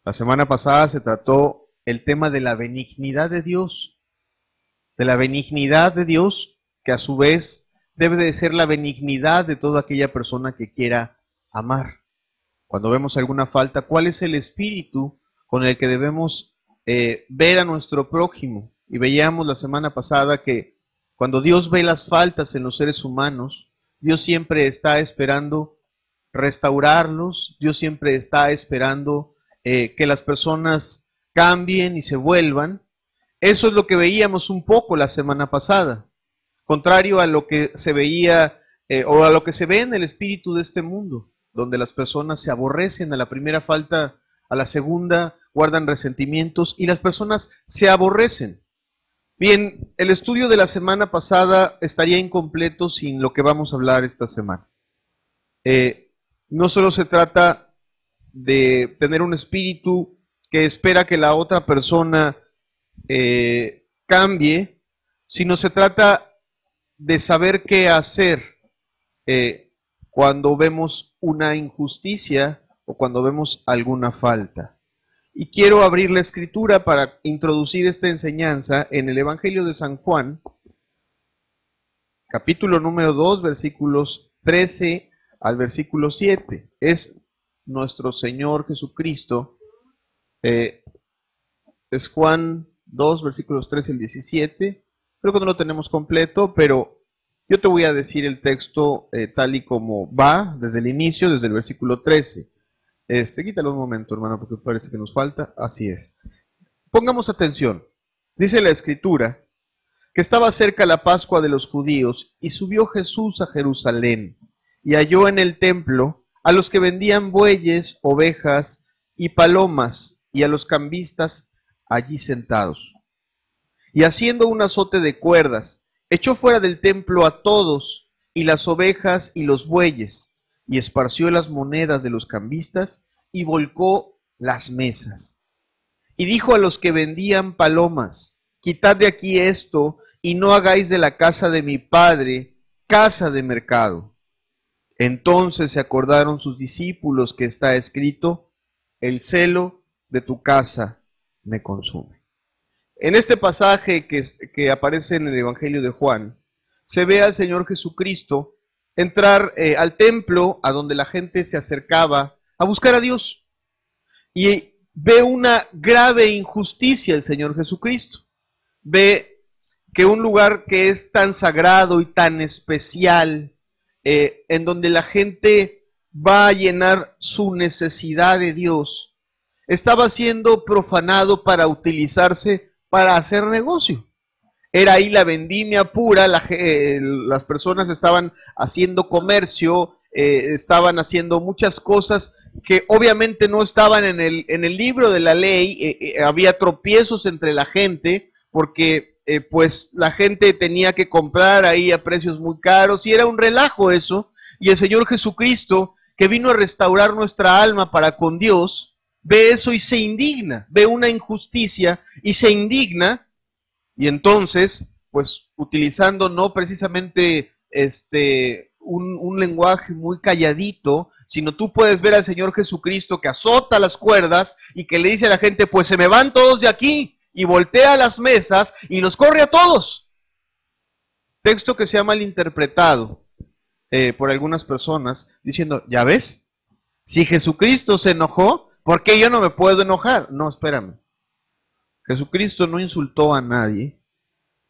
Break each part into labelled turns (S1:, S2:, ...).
S1: La semana pasada se trató el tema de la benignidad de Dios, que a su vez debe de ser la benignidad de toda aquella persona que quiera amar. Cuando vemos alguna falta, ¿cuál es el espíritu con el que debemos ver a nuestro prójimo? Y veíamos la semana pasada que cuando Dios ve las faltas en los seres humanos, Dios siempre está esperando restaurarlos, Dios siempre está esperando que las personas cambien y se vuelvan. Eso es lo que veíamos un poco la semana pasada, contrario a lo que se veía o a lo que se ve en el espíritu de este mundo, donde las personas se aborrecen a la primera falta, a la segunda guardan resentimientos y las personas se aborrecen. Bien, el estudio de la semana pasada estaría incompleto sin lo que vamos a hablar esta semana. No solo se trata de tener un espíritu que espera que la otra persona cambie, sino se trata de saber qué hacer cuando vemos una injusticia o cuando vemos alguna falta. Y quiero abrir la escritura para introducir esta enseñanza en el Evangelio de San Juan, capítulo número 2, versículos 13 al versículo 7. Es nuestro Señor Jesucristo. Es Juan 2, versículos 13 al 17. Creo que no lo tenemos completo, pero yo te voy a decir el texto tal y como va, desde el inicio, desde el versículo 13. Quítalo un momento, hermano, porque parece que nos falta. Así es. Pongamos atención. Dice la Escritura que estaba cerca la Pascua de los judíos, y subió Jesús a Jerusalén, y halló en el templo a los que vendían bueyes, ovejas y palomas, y a los cambistas allí sentados. Y haciendo un azote de cuerdas, echó fuera del templo a todos, y las ovejas y los bueyes, y esparció las monedas de los cambistas, y volcó las mesas. Y dijo a los que vendían palomas: quitad de aquí esto, y no hagáis de la casa de mi Padre casa de mercado. Entonces se acordaron sus discípulos que está escrito: el celo de tu casa me consume. En este pasaje que aparece en el Evangelio de Juan, se ve al Señor Jesucristo entrar al templo a donde la gente se acercaba a buscar a Dios. Y ve una grave injusticia el Señor Jesucristo. Ve que un lugar que es tan sagrado y tan especial, en donde la gente va a llenar su necesidad de Dios, estaba siendo profanado para utilizarse para hacer negocio. Era ahí la vendimia pura, las personas estaban haciendo comercio, estaban haciendo muchas cosas que obviamente no estaban en el libro de la ley. Había tropiezos entre la gente, porque pues la gente tenía que comprar ahí a precios muy caros, y era un relajo eso, y el Señor Jesucristo, que vino a restaurar nuestra alma para con Dios, ve eso y se indigna, ve una injusticia y se indigna, y entonces, pues utilizando no precisamente un lenguaje muy calladito, sino tú puedes ver al Señor Jesucristo que azota las cuerdas y que le dice a la gente: pues se me van todos de aquí, y voltea las mesas y los corre a todos. Texto que se ha malinterpretado por algunas personas, diciendo: ¿ya ves? Si Jesucristo se enojó, ¿por qué yo no me puedo enojar? No, espérame. Jesucristo no insultó a nadie.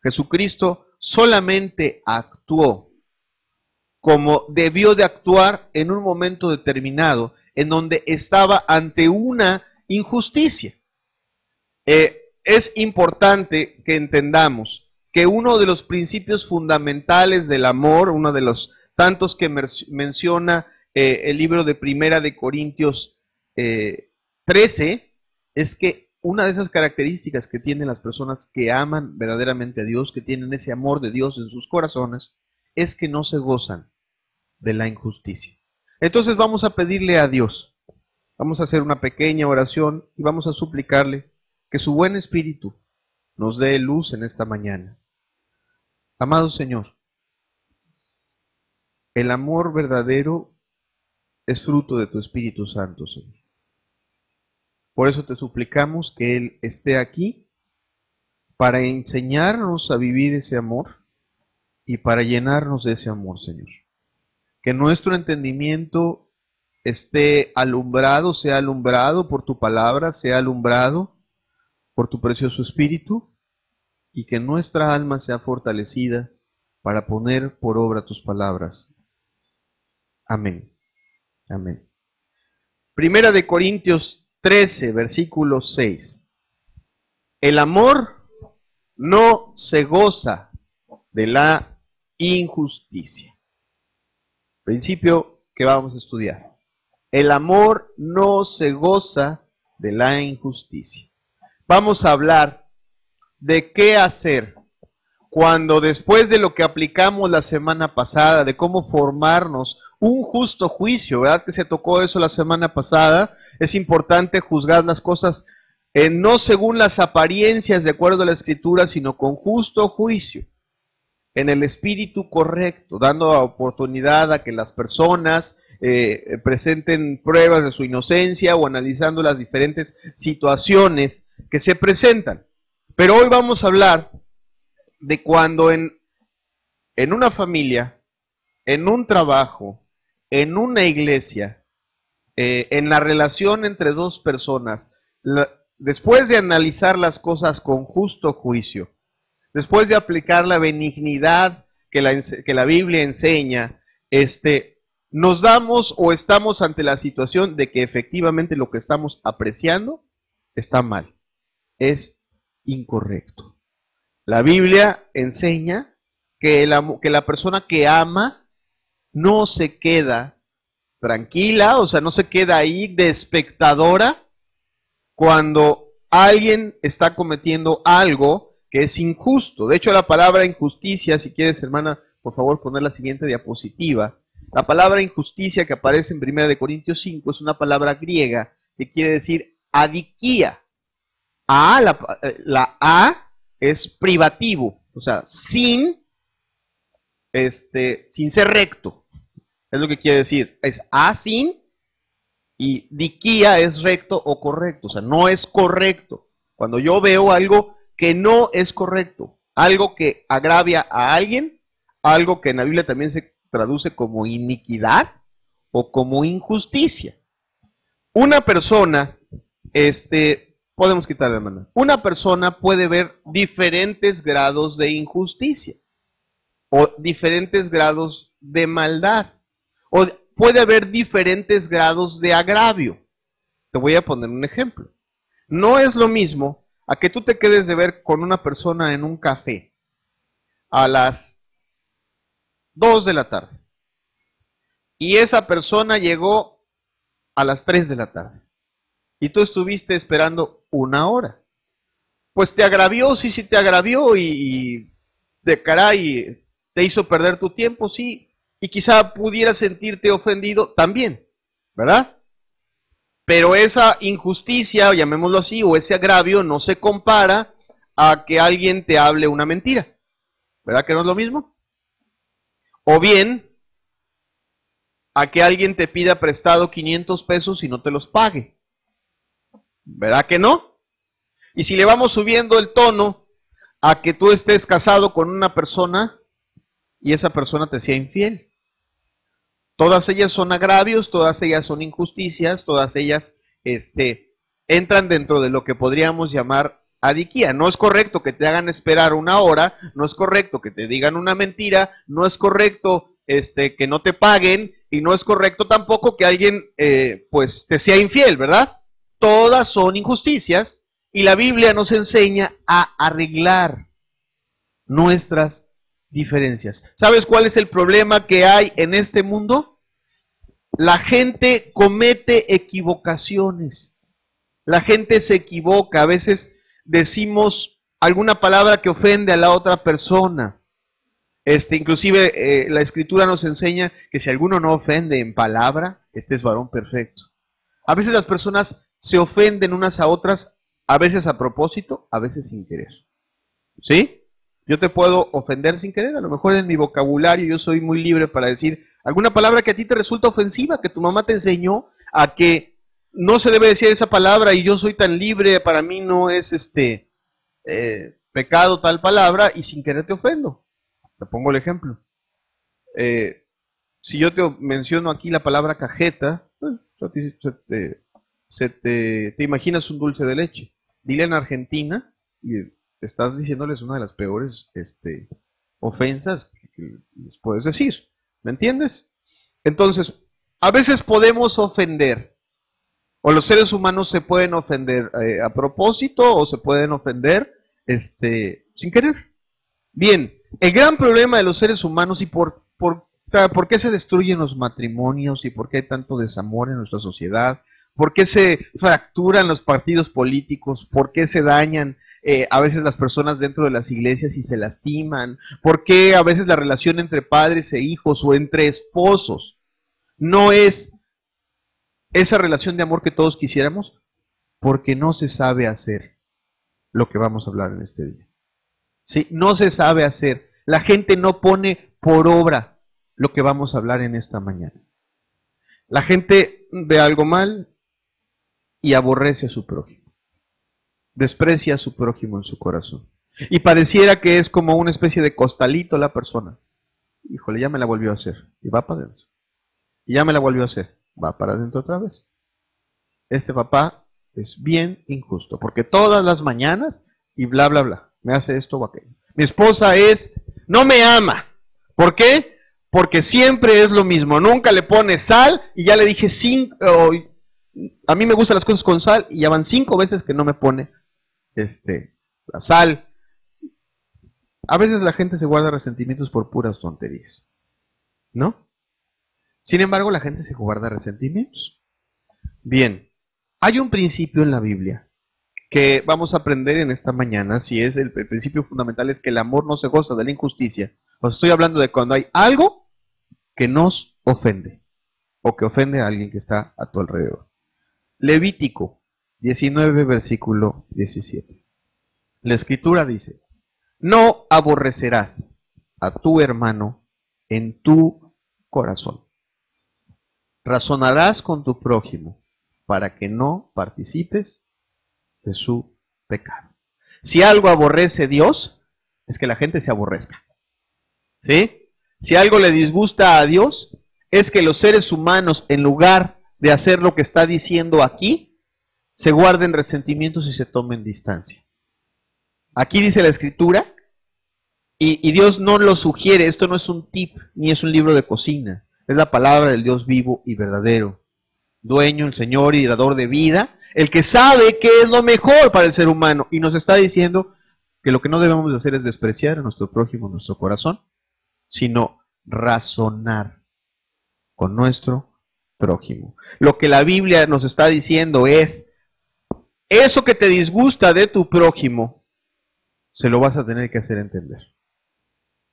S1: Jesucristo solamente actuó como debió de actuar en un momento determinado, en donde estaba ante una injusticia. Es importante que entendamos que uno de los principios fundamentales del amor, uno de los tantos que menciona el libro de Primera de Corintios 13, es que una de esas características que tienen las personas que aman verdaderamente a Dios, que tienen ese amor de Dios en sus corazones, es que no se gozan de la injusticia. Entonces vamos a pedirle a Dios, vamos a hacer una pequeña oración y vamos a suplicarle que su buen espíritu nos dé luz en esta mañana. Amado Señor, el amor verdadero es fruto de tu Espíritu Santo, Señor. Por eso te suplicamos que Él esté aquí para enseñarnos a vivir ese amor y para llenarnos de ese amor, Señor. Que nuestro entendimiento esté alumbrado, sea alumbrado por tu palabra, sea alumbrado por tu precioso Espíritu, y que nuestra alma sea fortalecida para poner por obra tus palabras. Amén. Amén. Primera de Corintios 13, versículo 6. El amor no se goza de la injusticia. Principio que vamos a estudiar. El amor no se goza de la injusticia. Vamos a hablar de qué hacer cuando después de lo que aplicamos la semana pasada, de cómo formarnos un justo juicio, ¿verdad? Que se tocó eso la semana pasada. Es importante juzgar las cosas no según las apariencias de acuerdo a la Escritura, sino con justo juicio, en el espíritu correcto, dando oportunidad a que las personas presenten pruebas de su inocencia o analizando las diferentes situaciones que se presentan. Pero hoy vamos a hablar de cuando en una familia, en un trabajo, en una iglesia, en la relación entre dos personas, después de analizar las cosas con justo juicio, después de aplicar la benignidad que la Biblia enseña, nos damos o estamos ante la situación de que efectivamente lo que estamos apreciando está mal, es incorrecto. La Biblia enseña que la persona que ama no se queda tranquila, o sea, no se queda ahí de espectadora cuando alguien está cometiendo algo que es injusto. De hecho, la palabra injusticia, si quieres, hermana, por favor, poner la siguiente diapositiva. La palabra injusticia que aparece en 1 Corintios 5 es una palabra griega que quiere decir adiquía. La A es privativo, o sea, sin ser recto. Es lo que quiere decir. Es A sin, y diquía es recto o correcto, o sea, no es correcto. Cuando yo veo algo que no es correcto, algo que agravia a alguien, algo que en la Biblia también se traduce como iniquidad o como injusticia. Una persona, podemos quitarle la mano. Una persona puede ver diferentes grados de injusticia o diferentes grados de maldad o puede haber diferentes grados de agravio. Te voy a poner un ejemplo. No es lo mismo a que tú te quedes de ver con una persona en un café a las 2 de la tarde y esa persona llegó a las 3 de la tarde y tú estuviste esperando 1 hora. Pues te agravió, sí te agravió y de caray te hizo perder tu tiempo, sí, y quizá pudieras sentirte ofendido también, ¿verdad? Pero esa injusticia, llamémoslo así, o ese agravio no se compara a que alguien te hable una mentira, ¿verdad que no es lo mismo? O bien a que alguien te pida prestado 500 pesos y no te los pague, ¿verdad que no? Y si le vamos subiendo el tono a que tú estés casado con una persona y esa persona te sea infiel. Todas ellas son agravios, todas ellas son injusticias, todas ellas entran dentro de lo que podríamos llamar adiquía. No es correcto que te hagan esperar 1 hora, no es correcto que te digan una mentira, no es correcto que no te paguen y no es correcto tampoco que alguien pues te sea infiel, ¿verdad? Todas son injusticias y la Biblia nos enseña a arreglar nuestras diferencias. ¿Sabes cuál es el problema que hay en este mundo? La gente comete equivocaciones. La gente se equivoca. A veces decimos alguna palabra que ofende a la otra persona. Inclusive la Escritura nos enseña que si alguno no ofende en palabra, este es varón perfecto. A veces las personas se ofenden unas a otras, a veces a propósito, a veces sin querer. ¿Sí? Yo te puedo ofender sin querer, a lo mejor en mi vocabulario yo soy muy libre para decir alguna palabra que a ti te resulta ofensiva, que tu mamá te enseñó a que no se debe decir esa palabra y yo soy tan libre, para mí no es pecado tal palabra y sin querer te ofendo. Te pongo el ejemplo. Si yo te menciono aquí la palabra cajeta, te imaginas un dulce de leche. Dile en Argentina y estás diciéndoles una de las peores ofensas que les puedes decir. ¿Me entiendes? Entonces, a veces podemos ofender, o los seres humanos se pueden ofender a propósito o se pueden ofender sin querer. Bien, el gran problema de los seres humanos y por qué se destruyen los matrimonios y por qué hay tanto desamor en nuestra sociedad, por qué se fracturan los partidos políticos, por qué se dañan a veces las personas dentro de las iglesias y se lastiman, por qué a veces la relación entre padres e hijos o entre esposos no es esa relación de amor que todos quisiéramos, porque no se sabe hacer lo que vamos a hablar en este día. ¿Sí? No se sabe hacer. La gente no pone por obra lo que vamos a hablar en esta mañana. La gente ve algo mal y aborrece a su prójimo. Desprecia a su prójimo en su corazón. Y pareciera que es como una especie de costalito la persona. Híjole, ya me la volvió a hacer. Y va para adentro. Y ya me la volvió a hacer. Va para adentro otra vez. Este papá es bien injusto. Porque todas las mañanas y bla, bla, bla. Me hace esto o aquello. Mi esposa no me ama. ¿Por qué? Porque siempre es lo mismo. Nunca le pone sal y ya le dije a mí me gustan las cosas con sal y ya van 5 veces que no me pone la sal. A veces la gente se guarda resentimientos por puras tonterías, ¿no? Sin embargo, la gente se guarda resentimientos. Bien, hay un principio en la Biblia que vamos a aprender en esta mañana. Si es el principio fundamental, es que el amor no se goza de la injusticia. Os estoy hablando de cuando hay algo que nos ofende o que ofende a alguien que está a tu alrededor. Levítico 19, versículo 17. La escritura dice: no aborrecerás a tu hermano en tu corazón. Razonarás con tu prójimo para que no participes de su pecado. Si algo aborrece Dios, es que la gente se aborrezca. ¿Sí? Si algo le disgusta a Dios, es que los seres humanos, en lugar de hacer lo que está diciendo aquí, se guarden resentimientos y se tomen distancia. Aquí dice la Escritura, y Dios no lo sugiere, esto no es un tip, ni es un libro de cocina, es la palabra del Dios vivo y verdadero, dueño, el Señor y dador de vida, el que sabe qué es lo mejor para el ser humano, y nos está diciendo que lo que no debemos de hacer es despreciar a nuestro prójimo, nuestro corazón, sino razonar con nuestro prójimo. Lo que la Biblia nos está diciendo es, eso que te disgusta de tu prójimo, se lo vas a tener que hacer entender.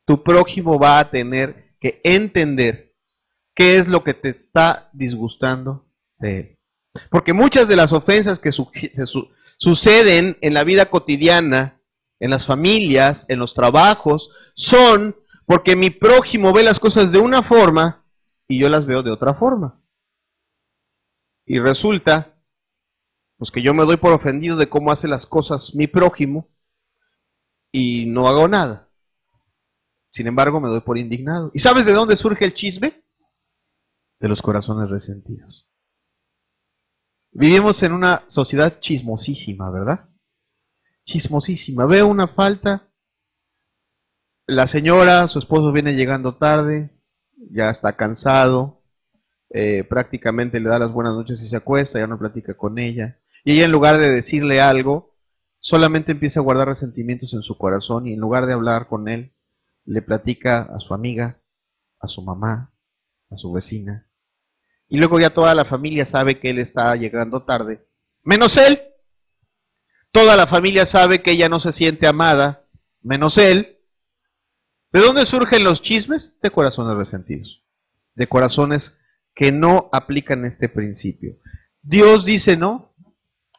S1: Tu prójimo va a tener que entender qué es lo que te está disgustando de él. Porque muchas de las ofensas que suceden en la vida cotidiana, en las familias, en los trabajos, son porque mi prójimo ve las cosas de una forma y yo las veo de otra forma. Y resulta, pues que yo me doy por ofendido de cómo hace las cosas mi prójimo y no hago nada. Sin embargo, me doy por indignado. ¿Y sabes de dónde surge el chisme? De los corazones resentidos. Vivimos en una sociedad chismosísima, ¿verdad? Chismosísima. Veo una falta, la señora, su esposo viene llegando tarde, ya está cansado, prácticamente le da las buenas noches y se acuesta, ya no platica con ella. Y ella, en lugar de decirle algo, solamente empieza a guardar resentimientos en su corazón y en lugar de hablar con él, le platica a su amiga, a su mamá, a su vecina. Y luego ya toda la familia sabe que él está llegando tarde, menos él. Toda la familia sabe que ella no se siente amada, menos él. ¿De dónde surgen los chismes? De corazones resentidos, de corazones que no aplican este principio. Dios dice no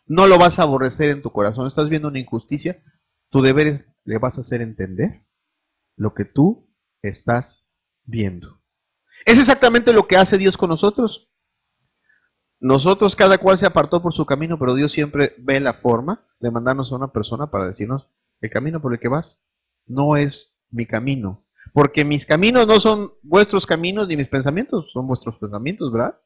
S1: lo vas a aborrecer en tu corazón. Estás viendo una injusticia, tu deber es, le vas a hacer entender lo que tú estás viendo. Es exactamente lo que hace Dios con nosotros. Nosotros, cada cual se apartó por su camino, pero Dios siempre ve la forma de mandarnos a una persona para decirnos, el camino por el que vas no es mi camino. Porque mis caminos no son vuestros caminos, ni mis pensamientos son vuestros pensamientos, ¿verdad?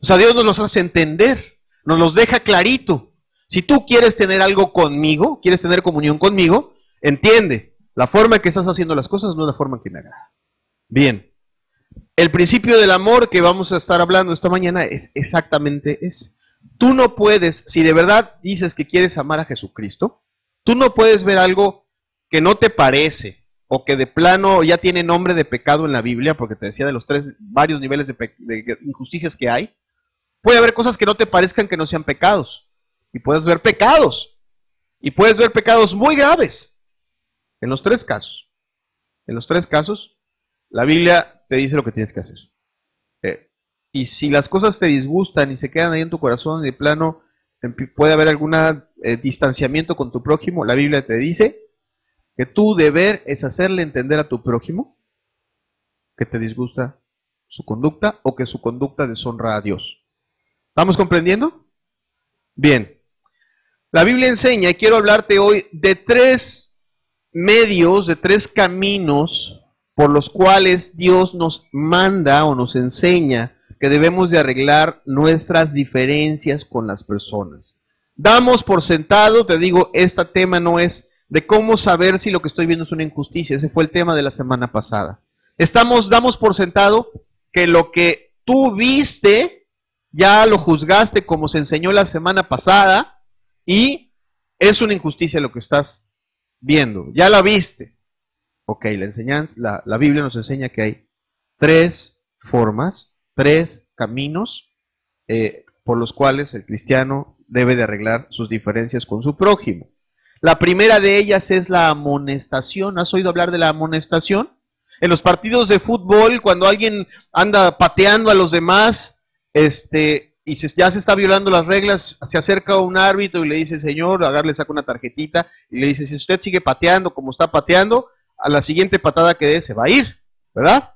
S1: O sea, Dios nos los hace entender, nos los deja clarito. Si tú quieres tener algo conmigo, quieres tener comunión conmigo, entiende, la forma en que estás haciendo las cosas no es la forma en que me agrada. Bien, el principio del amor que vamos a estar hablando esta mañana es exactamente ese. Tú no puedes, si de verdad dices que quieres amar a Jesucristo, tú no puedes ver algo que no te parece, o que de plano ya tiene nombre de pecado en la Biblia, porque te decía de los varios niveles de injusticias que hay. Puede haber cosas que no te parezcan que no sean pecados, y puedes ver pecados, y puedes ver pecados muy graves, en los tres casos. En los tres casos, la Biblia te dice lo que tienes que hacer. Y si las cosas te disgustan y se quedan ahí en tu corazón, de plano puede haber algún distanciamiento con tu prójimo, la Biblia te dice que tu deber es hacerle entender a tu prójimo que te disgusta su conducta o que su conducta deshonra a Dios. ¿Estamos comprendiendo? Bien. La Biblia enseña, y quiero hablarte hoy de tres medios, de tres caminos por los cuales Dios nos manda o nos enseña que debemos de arreglar nuestras diferencias con las personas. Damos por sentado, te digo, este tema no es de cómo saber si lo que estoy viendo es una injusticia, ese fue el tema de la semana pasada. Damos por sentado que lo que tú viste, ya lo juzgaste como se enseñó la semana pasada, y es una injusticia lo que estás viendo, ya la viste. Ok, la Biblia nos enseña que hay tres formas, tres caminos por los cuales el cristiano debe de arreglar sus diferencias con su prójimo. La primera de ellas es la amonestación. ¿Has oído hablar de la amonestación? En los partidos de fútbol, cuando alguien anda pateando a los demás, y ya se está violando las reglas, se acerca a un árbitro y le dice, señor, le saca una tarjetita y le dice, si usted sigue pateando como está pateando, a la siguiente patada que dé se va a ir, ¿verdad?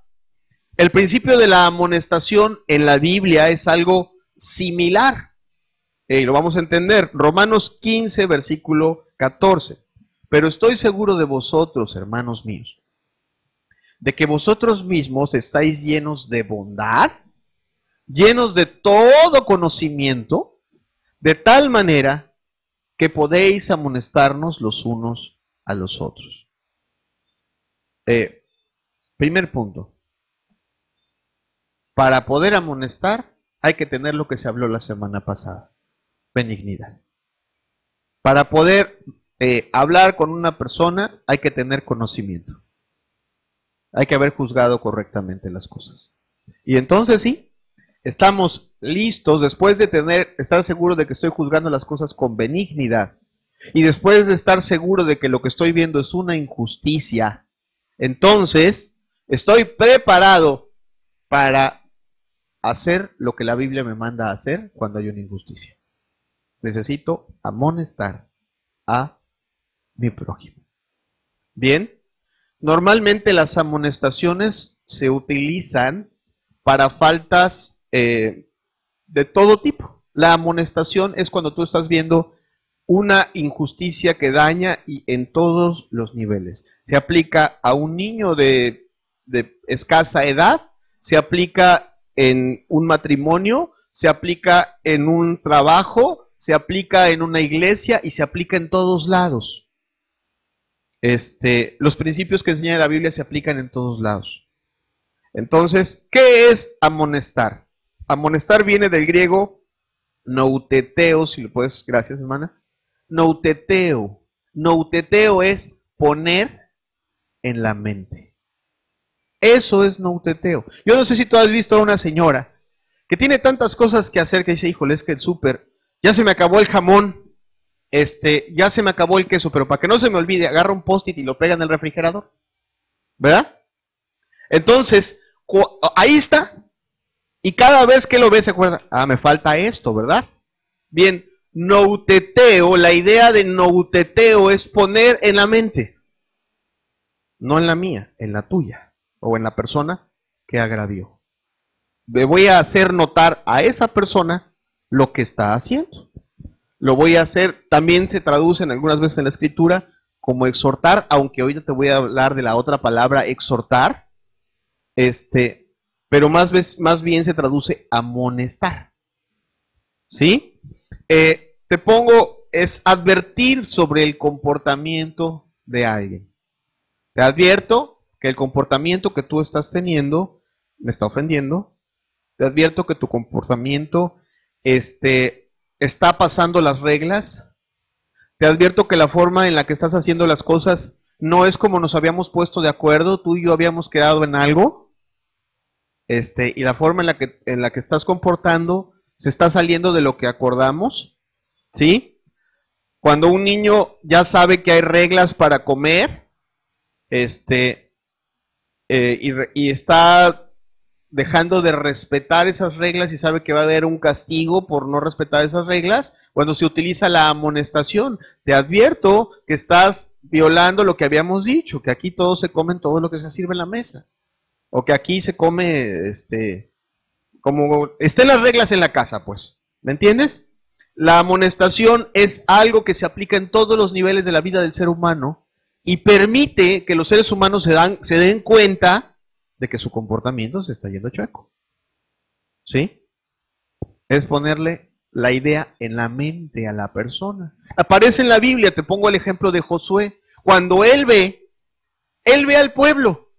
S1: El principio de la amonestación en la Biblia es algo similar. Lo vamos a entender. Romanos 15, versículo 14. Pero estoy seguro de vosotros, hermanos míos, de que vosotros mismos estáis llenos de bondad, llenos de todo conocimiento, de tal manera que podéis amonestarnos los unos a los otros. Primer punto. Para poder amonestar hay que tener lo que se habló la semana pasada. Benignidad. Para poder hablar con una persona hay que tener conocimiento. Hay que haber juzgado correctamente las cosas. Y entonces sí, estamos listos después de estar seguro de que estoy juzgando las cosas con benignidad. Y después de estar seguro de que lo que estoy viendo es una injusticia. Entonces, estoy preparado para hacer lo que la Biblia me manda a hacer cuando hay una injusticia. Necesito amonestar a mi prójimo. Bien, normalmente las amonestaciones se utilizan para faltas de todo tipo. La amonestación es cuando tú estás viendo una injusticia que daña y en todos los niveles. Se aplica a un niño de escasa edad, se aplica en un matrimonio, se aplica en un trabajo, se aplica en una iglesia y se aplica en todos lados. Los principios que enseña la Biblia se aplican en todos lados. Entonces, ¿qué es amonestar? Amonestar viene del griego nouteteo, si lo puedes, gracias hermana. Nouteteo. Nouteteo es poner en la mente. Eso es nouteteo. Yo no sé si tú has visto a una señora que tiene tantas cosas que hacer que dice, híjole, es que el súper, ya se me acabó el jamón, ya se me acabó el queso, pero para que no se me olvide, agarra un post-it y lo pega en el refrigerador. ¿Verdad? Entonces, ahí está. Y cada vez que lo ve se acuerda, me falta esto, ¿verdad? Bien, nouteteo, la idea de nouteteo es poner en la mente. No en la mía, en la tuya. O en la persona que agravió. Me voy a hacer notar a esa persona lo que está haciendo. Lo voy a hacer, también se traduce en algunas veces en la escritura como exhortar, aunque ahorita te voy a hablar de la otra palabra exhortar, pero más bien se traduce amonestar. ¿Sí? Te pongo, es advertir sobre el comportamiento de alguien. Te advierto que el comportamiento que tú estás teniendo me está ofendiendo. Te advierto que tu comportamiento está pasando las reglas. Te advierto que la forma en la que estás haciendo las cosas no es como nos habíamos puesto de acuerdo, tú y yo habíamos quedado en algo, y la forma en la que estás comportando se está saliendo de lo que acordamos, ¿sí? Cuando un niño ya sabe que hay reglas para comer, y está dejando de respetar esas reglas y sabe que va a haber un castigo por no respetar esas reglas, cuando se utiliza la amonestación, te advierto que estás violando lo que habíamos dicho, que aquí todos se comen todo lo que se sirve en la mesa, o que aquí se come, como estén las reglas en la casa, pues, ¿me entiendes? La amonestación es algo que se aplica en todos los niveles de la vida del ser humano y permite que los seres humanos se den cuenta de que su comportamiento se está yendo chueco. ¿Sí? Es ponerle la idea en la mente a la persona. Aparece en la Biblia, te pongo el ejemplo de Josué. Cuando él ve al pueblo,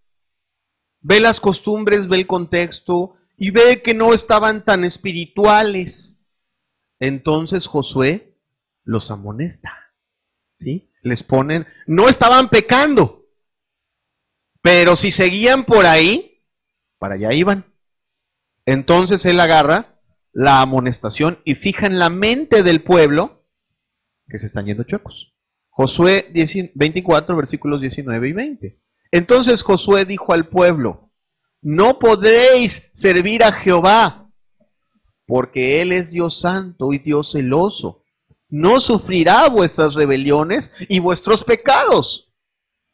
S1: ve las costumbres, ve el contexto y ve que no estaban tan espirituales. Entonces Josué los amonesta. ¿Sí? Les ponen, no estaban pecando, pero si seguían por ahí, para allá iban. Entonces él agarra la amonestación y fija en la mente del pueblo que se están yendo chuecos. Josué 24, versículos 19 y 20. Entonces Josué dijo al pueblo, no podréis servir a Jehová, porque Él es Dios santo y Dios celoso. No sufrirá vuestras rebeliones y vuestros pecados.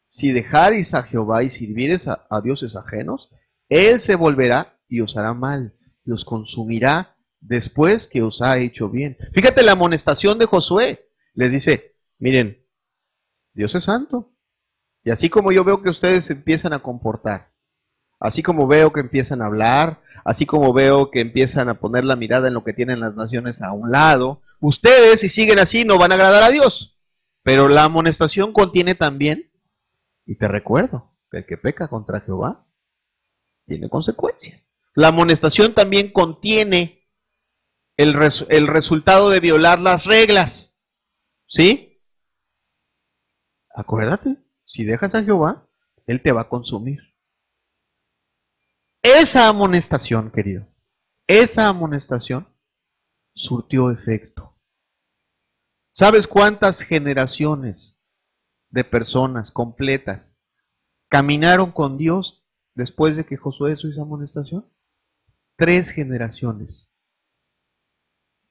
S1: Si dejareis a Jehová y sirviereis a dioses ajenos, Él se volverá y os hará mal, y os consumirá después que os ha hecho bien. Fíjate la amonestación de Josué. Les dice, miren, Dios es santo. Y así como yo veo que ustedes se empiezan a comportar, así como veo que empiezan a hablar, así como veo que empiezan a poner la mirada en lo que tienen las naciones a un lado, ustedes si siguen así no van a agradar a Dios. Pero la amonestación contiene también, y te recuerdo, que el que peca contra Jehová tiene consecuencias. La amonestación también contiene el resultado de violar las reglas. ¿Sí? Acuérdate, si dejas a Jehová, Él te va a consumir. Esa amonestación, querido, esa amonestación surtió efecto. ¿Sabes cuántas generaciones de personas completas caminaron con Dios después de que Josué hizo esa amonestación? 3 generaciones.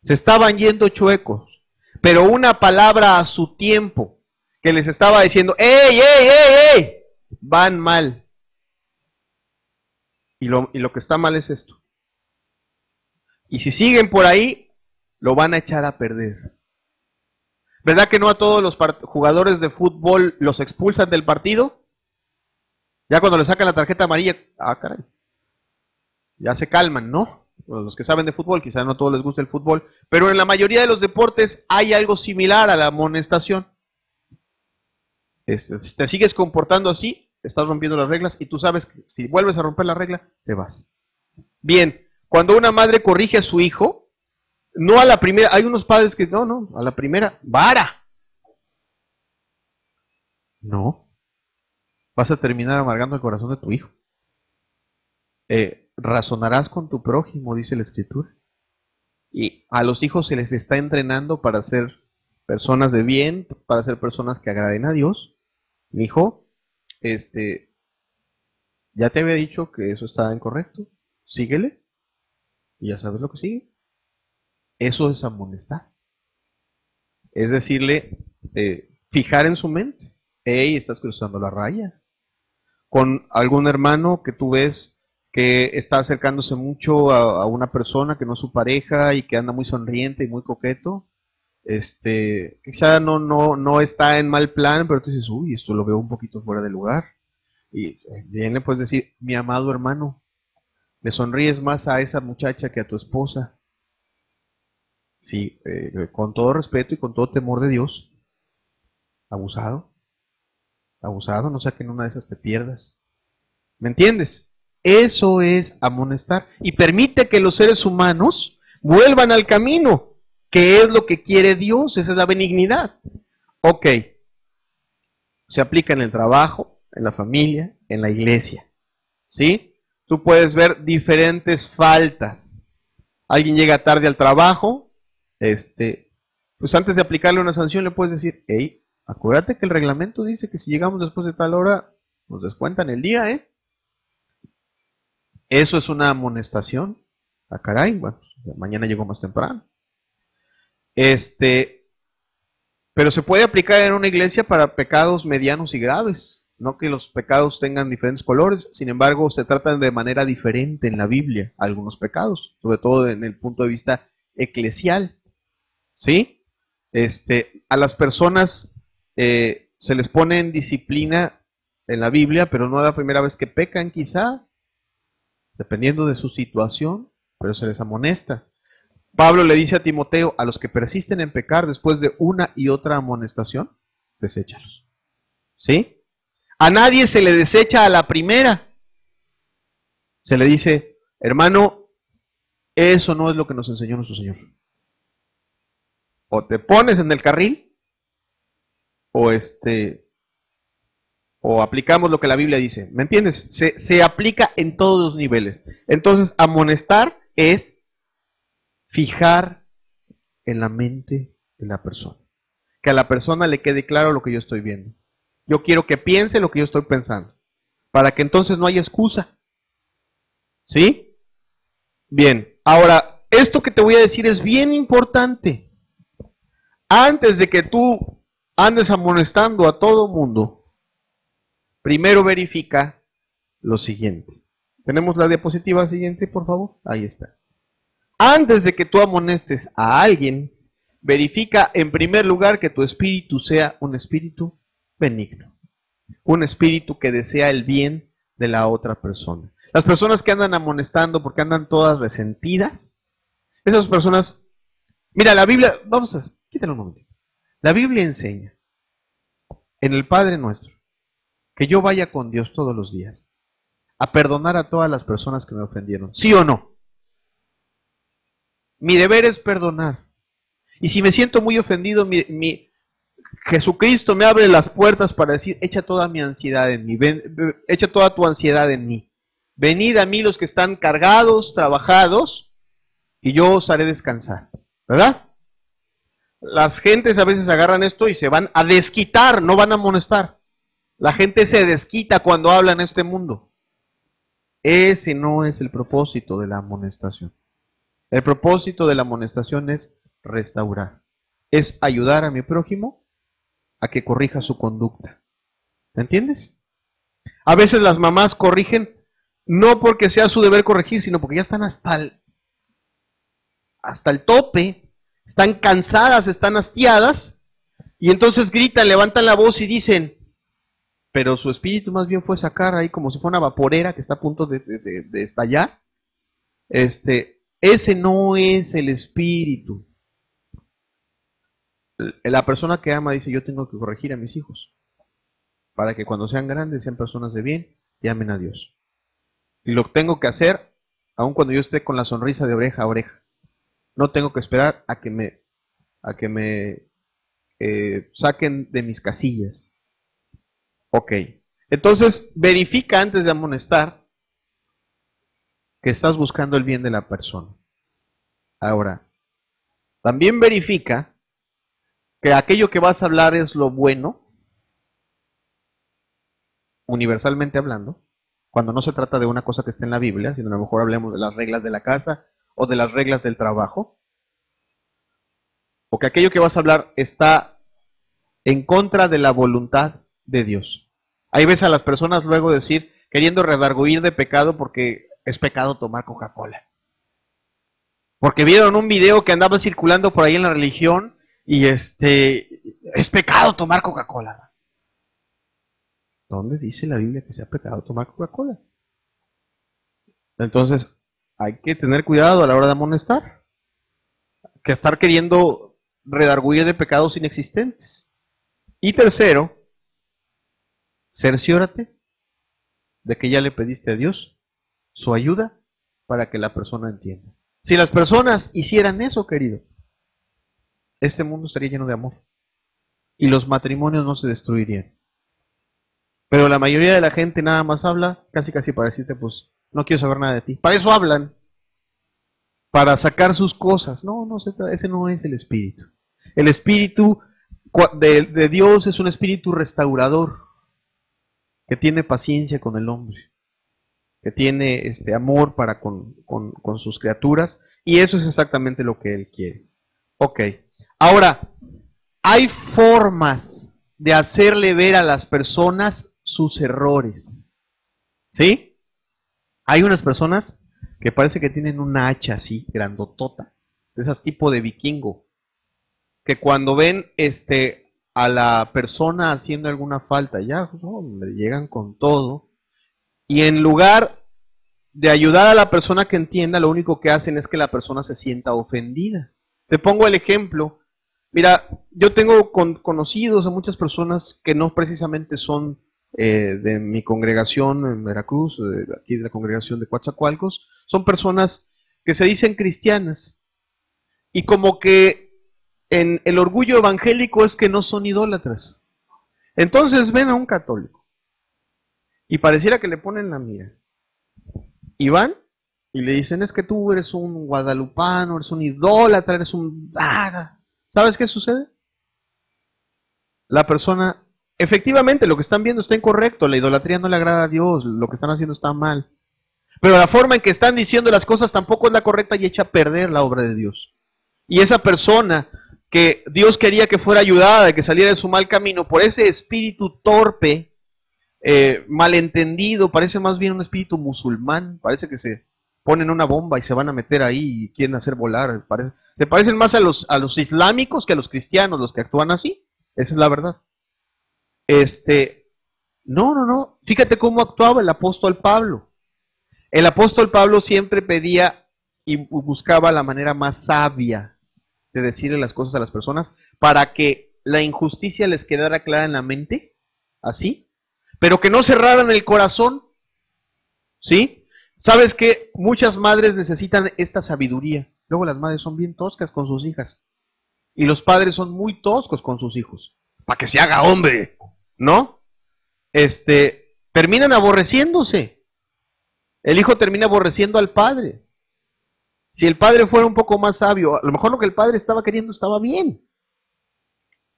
S1: Se estaban yendo chuecos, pero una palabra a su tiempo que les estaba diciendo, ¡ey, ey, ey, ey! Van mal. Y lo que está mal es esto. Y si siguen por ahí, lo van a echar a perder. ¿Verdad que no a todos los jugadores de fútbol los expulsan del partido? Ya cuando le sacan la tarjeta amarilla, caray, ya se calman, ¿no? Los que saben de fútbol, quizás no a todos les gusta el fútbol, pero en la mayoría de los deportes hay algo similar a la amonestación. Si te sigues comportando así, estás rompiendo las reglas y tú sabes que si vuelves a romper la regla, te vas. Bien, cuando una madre corrige a su hijo, no a la primera, hay unos padres que no, a la primera, vara. No, vas a terminar amargando el corazón de tu hijo. Razonarás con tu prójimo, dice la Escritura. Y a los hijos se les está entrenando para ser personas de bien, para ser personas que agraden a Dios. Mi hijo, ya te había dicho que eso está incorrecto. Síguele. Y ya sabes lo que sigue. Eso es amonestar. Es decirle, fijar en su mente. Hey, estás cruzando la raya. Con algún hermano que tú ves que está acercándose mucho a una persona que no es su pareja y que anda muy sonriente y muy coqueto. Quizá no está en mal plan, pero tú dices, uy, esto lo veo un poquito fuera de lugar. Y bien le puedes decir, mi amado hermano, le sonríes más a esa muchacha que a tu esposa. Sí, con todo respeto y con todo temor de Dios. Abusado, abusado, no sea que en una de esas te pierdas. ¿Me entiendes? Eso es amonestar. Y permite que los seres humanos vuelvan al camino, que es lo que quiere Dios, esa es la benignidad. Ok, se aplica en el trabajo, en la familia, en la iglesia. ¿Sí? Tú puedes ver diferentes faltas. Alguien llega tarde al trabajo, pues antes de aplicarle una sanción le puedes decir, hey, acuérdate que el reglamento dice que si llegamos después de tal hora, nos descuentan el día, ¿eh? Eso es una amonestación. Ah, caray, bueno, mañana llegó más temprano. Pero se puede aplicar en una iglesia para pecados medianos y graves. No que los pecados tengan diferentes colores, sin embargo, se tratan de manera diferente en la Biblia algunos pecados, sobre todo en el punto de vista eclesial. ¿Sí? A las personas se les pone en disciplina en la Biblia, pero no es la primera vez que pecan, quizá, dependiendo de su situación, pero se les amonesta. Pablo le dice a Timoteo, a los que persisten en pecar después de una y otra amonestación, deséchalos. ¿Sí? A nadie se le desecha a la primera. Se le dice, hermano, eso no es lo que nos enseñó nuestro Señor. O te pones en el carril, o aplicamos lo que la Biblia dice. ¿Me entiendes? Se aplica en todos los niveles. Entonces, amonestar es fijar en la mente de la persona. Que a la persona le quede claro lo que yo estoy viendo. Yo quiero que piense lo que yo estoy pensando. Para que entonces no haya excusa. ¿Sí? Bien. Ahora, esto que te voy a decir es bien importante. Antes de que tú andes amonestando a todo mundo, primero verifica lo siguiente. ¿Tenemos la diapositiva siguiente, por favor? Ahí está. Antes de que tú amonestes a alguien, verifica en primer lugar que tu espíritu sea un espíritu benigno. Un espíritu que desea el bien de la otra persona. Las personas que andan amonestando porque andan todas resentidas, esas personas, mira, la Biblia, quítalo un momentito. La Biblia enseña en el Padre Nuestro que yo vaya con Dios todos los días a perdonar a todas las personas que me ofendieron. ¿Sí o no? Mi deber es perdonar. Y si me siento muy ofendido, Jesucristo me abre las puertas para decir, echa toda mi ansiedad en mí, echa toda tu ansiedad en mí. Venid a mí los que están cargados, trabajados, y yo os haré descansar. ¿Verdad? Las gentes a veces agarran esto y se van a desquitar, no van a amonestar. La gente se desquita cuando habla en este mundo. Ese no es el propósito de la amonestación. El propósito de la amonestación es restaurar. Es ayudar a mi prójimo a que corrija su conducta. ¿Me entiendes? A veces las mamás corrigen no porque sea su deber corregir, sino porque ya están hasta el tope, están cansadas, están hastiadas, y entonces gritan, levantan la voz y dicen, pero su espíritu más bien fue sacar ahí como si fuera una vaporera que está a punto de estallar. Ese no es el espíritu. La persona que ama dice, yo tengo que corregir a mis hijos para que cuando sean grandes sean personas de bien y amen a Dios. Y lo tengo que hacer aun cuando yo esté con la sonrisa de oreja a oreja. No tengo que esperar a que me saquen de mis casillas. Ok. Entonces, verifica antes de amonestar que estás buscando el bien de la persona. Ahora, también verifica que aquello que vas a hablar es lo bueno, universalmente hablando, cuando no se trata de una cosa que esté en la Biblia, sino a lo mejor hablemos de las reglas de la casa o de las reglas del trabajo, o que aquello que vas a hablar está en contra de la voluntad de Dios. Ahí ves a las personas luego decir, queriendo redarguir de pecado porque es pecado tomar Coca-Cola. Porque vieron un video que andaba circulando por ahí en la religión y es pecado tomar Coca-Cola. ¿Dónde dice la Biblia que sea pecado tomar Coca-Cola? Entonces, hay que tener cuidado a la hora de amonestar. Que estar queriendo redarguir de pecados inexistentes. Y tercero, cerciórate de que ya le pediste a Dios su ayuda para que la persona entienda. Si las personas hicieran eso, querido, este mundo estaría lleno de amor y los matrimonios no se destruirían. Pero la mayoría de la gente nada más habla, casi para decirte, pues, no quiero saber nada de ti. Para eso hablan, para sacar sus cosas. No, ese no es el espíritu. El espíritu de Dios es un espíritu restaurador, que tiene paciencia con el hombre, que tiene amor para con sus criaturas, y eso es exactamente lo que Él quiere. Ok, ahora, hay formas de hacerle ver a las personas sus errores, ¿sí? Hay unas personas que parece que tienen una hacha así, grandotota, de esas tipo de vikingo, que cuando ven a la persona haciendo alguna falta, ya le llegan con todo, y en lugar de ayudar a la persona que entienda, lo único que hacen es que la persona se sienta ofendida. Te pongo el ejemplo. Mira, yo tengo conocidos a muchas personas que no precisamente son de mi congregación en Veracruz, aquí de la congregación de Coatzacoalcos, son personas que se dicen cristianas, y como que en el orgullo evangélico es que no son idólatras. Entonces ven a un católico y pareciera que le ponen la mira. Y van y le dicen, es que tú eres un guadalupano, eres un idólatra, eres un... ¿Sabes qué sucede? La persona, efectivamente, lo que están viendo está incorrecto, la idolatría no le agrada a Dios, lo que están haciendo está mal. Pero la forma en que están diciendo las cosas tampoco es la correcta y echa a perder la obra de Dios. Y esa persona que Dios quería que fuera ayudada, que saliera de su mal camino, por ese espíritu torpe, malentendido, parece más bien un espíritu musulmán, parece que se ponen una bomba y se van a meter ahí y quieren hacer volar, se parecen más a los islámicos que a los cristianos, los que actúan así, esa es la verdad. No, fíjate cómo actuaba el apóstol Pablo. El apóstol Pablo siempre pedía y buscaba la manera más sabia de decirle las cosas a las personas para que la injusticia les quedara clara en la mente, así, pero que no cerraran el corazón, ¿sí? ¿Sabes qué? Muchas madres necesitan esta sabiduría. Luego las madres son bien toscas con sus hijas. Y los padres son muy toscos con sus hijos. Para que se haga hombre, ¿no? Terminan aborreciéndose. El hijo termina aborreciendo al padre. Si el padre fuera un poco más sabio, a lo mejor lo que el padre estaba queriendo estaba bien.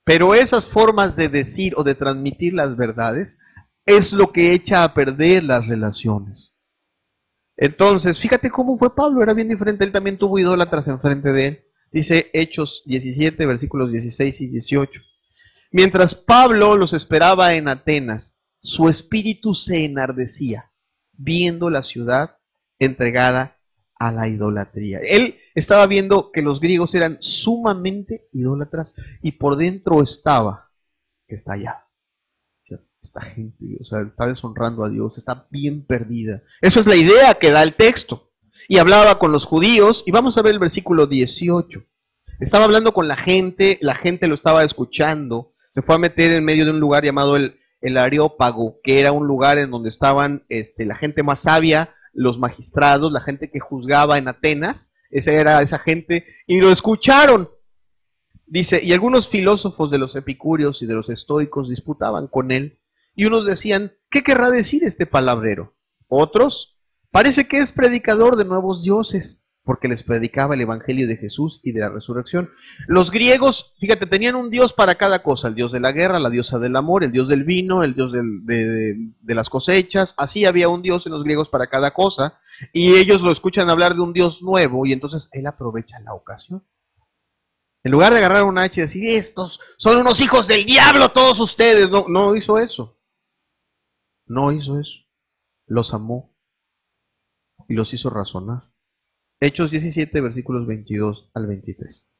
S1: Pero esas formas de decir o de transmitir las verdades es lo que echa a perder las relaciones. Entonces, fíjate cómo fue Pablo, era bien diferente, él también tuvo idólatras enfrente de él. Dice Hechos 17, versículos 16 y 18. Mientras Pablo los esperaba en Atenas, su espíritu se enardecía, viendo la ciudad entregada a la idolatría. Él estaba viendo que los griegos eran sumamente idólatras y por dentro estaba que está allá. Esta gente, o sea, está deshonrando a Dios, está bien perdida. Eso es la idea que da el texto. Y hablaba con los judíos, y vamos a ver el versículo 18. Estaba hablando con la gente lo estaba escuchando, se fue a meter en medio de un lugar llamado el Areópago, que era un lugar en donde estaban la gente más sabia, los magistrados, la gente que juzgaba en Atenas, esa era esa gente, y lo escucharon. Dice, y algunos filósofos de los epicúreos y de los estoicos disputaban con él, y unos decían, ¿qué querrá decir este palabrero? Otros, parece que es predicador de nuevos dioses, porque les predicaba el evangelio de Jesús y de la resurrección. Los griegos, fíjate, tenían un dios para cada cosa, el dios de la guerra, la diosa del amor, el dios del vino, el dios de las cosechas, así había un dios en los griegos para cada cosa, y ellos lo escuchan hablar de un dios nuevo, y entonces él aprovecha la ocasión. En lugar de agarrar un hacha y decir, estos son unos hijos del diablo todos ustedes, no hizo eso. No hizo eso. Los amó. y los hizo razonar. Hechos 17, versículos 22 al 23.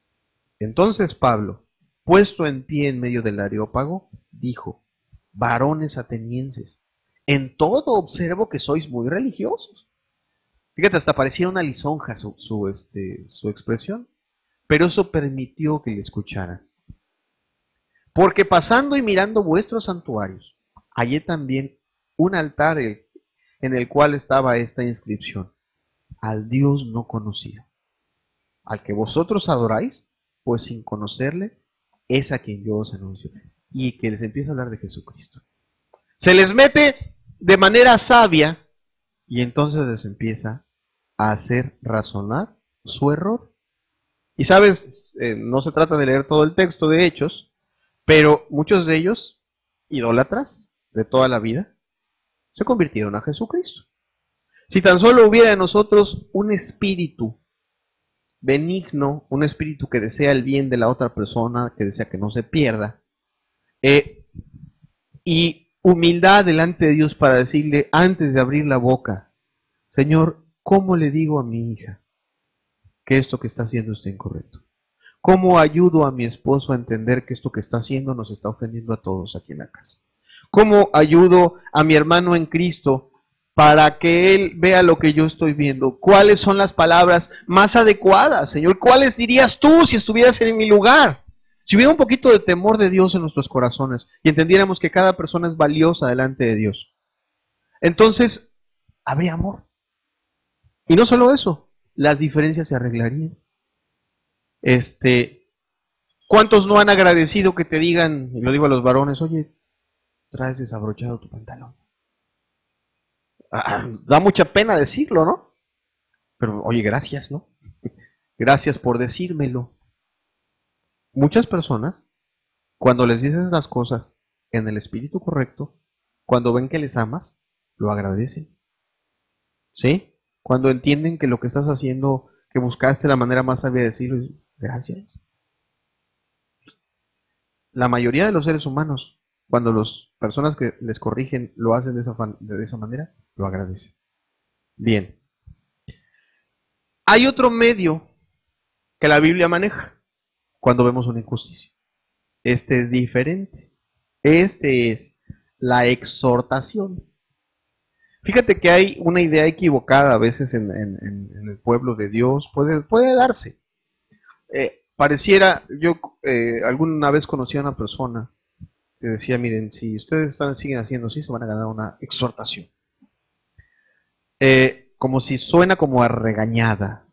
S1: Entonces Pablo, puesto en pie en medio del Areópago, dijo: varones atenienses, en todo observo que sois muy religiosos. Fíjate, hasta parecía una lisonja su expresión, pero eso permitió que le escucharan. Porque pasando y mirando vuestros santuarios, hallé también un altar en el cual estaba esta inscripción: al Dios no conocido, al que vosotros adoráis, pues sin conocerle, es a quien yo os anuncio. Y que les empieza a hablar de Jesucristo. Se les mete de manera sabia y entonces les empieza a hacer razonar su error. Y sabes, no se trata de leer todo el texto de Hechos, pero muchos de ellos, idólatras de toda la vida, se convirtieron a Jesucristo. Si tan solo hubiera en nosotros un espíritu benigno, un espíritu que desea el bien de la otra persona, que desea que no se pierda, y humildad delante de Dios para decirle antes de abrir la boca: Señor, ¿cómo le digo a mi hija que esto que está haciendo está incorrecto? ¿Cómo ayudo a mi esposo a entender que esto que está haciendo nos está ofendiendo a todos aquí en la casa? ¿Cómo ayudo a mi hermano en Cristo para que él vea lo que yo estoy viendo? ¿Cuáles son las palabras más adecuadas, Señor? ¿Cuáles dirías tú si estuvieras en mi lugar? Si hubiera un poquito de temor de Dios en nuestros corazones y entendiéramos que cada persona es valiosa delante de Dios, entonces habría amor. Y no solo eso, las diferencias se arreglarían. ¿Cuántos no han agradecido que te digan, y lo digo a los varones: oye, traes desabrochado tu pantalón? Da mucha pena decirlo, ¿no? Pero oye, gracias, ¿no? Gracias por decírmelo. Muchas personas, cuando les dices las cosas en el espíritu correcto, cuando ven que les amas, lo agradecen. ¿Sí? Cuando entienden que lo que estás haciendo, que buscaste la manera más sabia de decirlo, gracias. La mayoría de los seres humanos, cuando las personas que les corrigen lo hacen de esa manera, lo agradecen. Bien. Hay otro medio que la Biblia maneja cuando vemos una injusticia. Este es diferente. Este es la exhortación. Fíjate que hay una idea equivocada a veces en el pueblo de Dios. Puede darse. Yo alguna vez conocí a una persona que decía: miren, si ustedes siguen haciendo así, se van a ganar una exhortación. Como si suena como a regañada,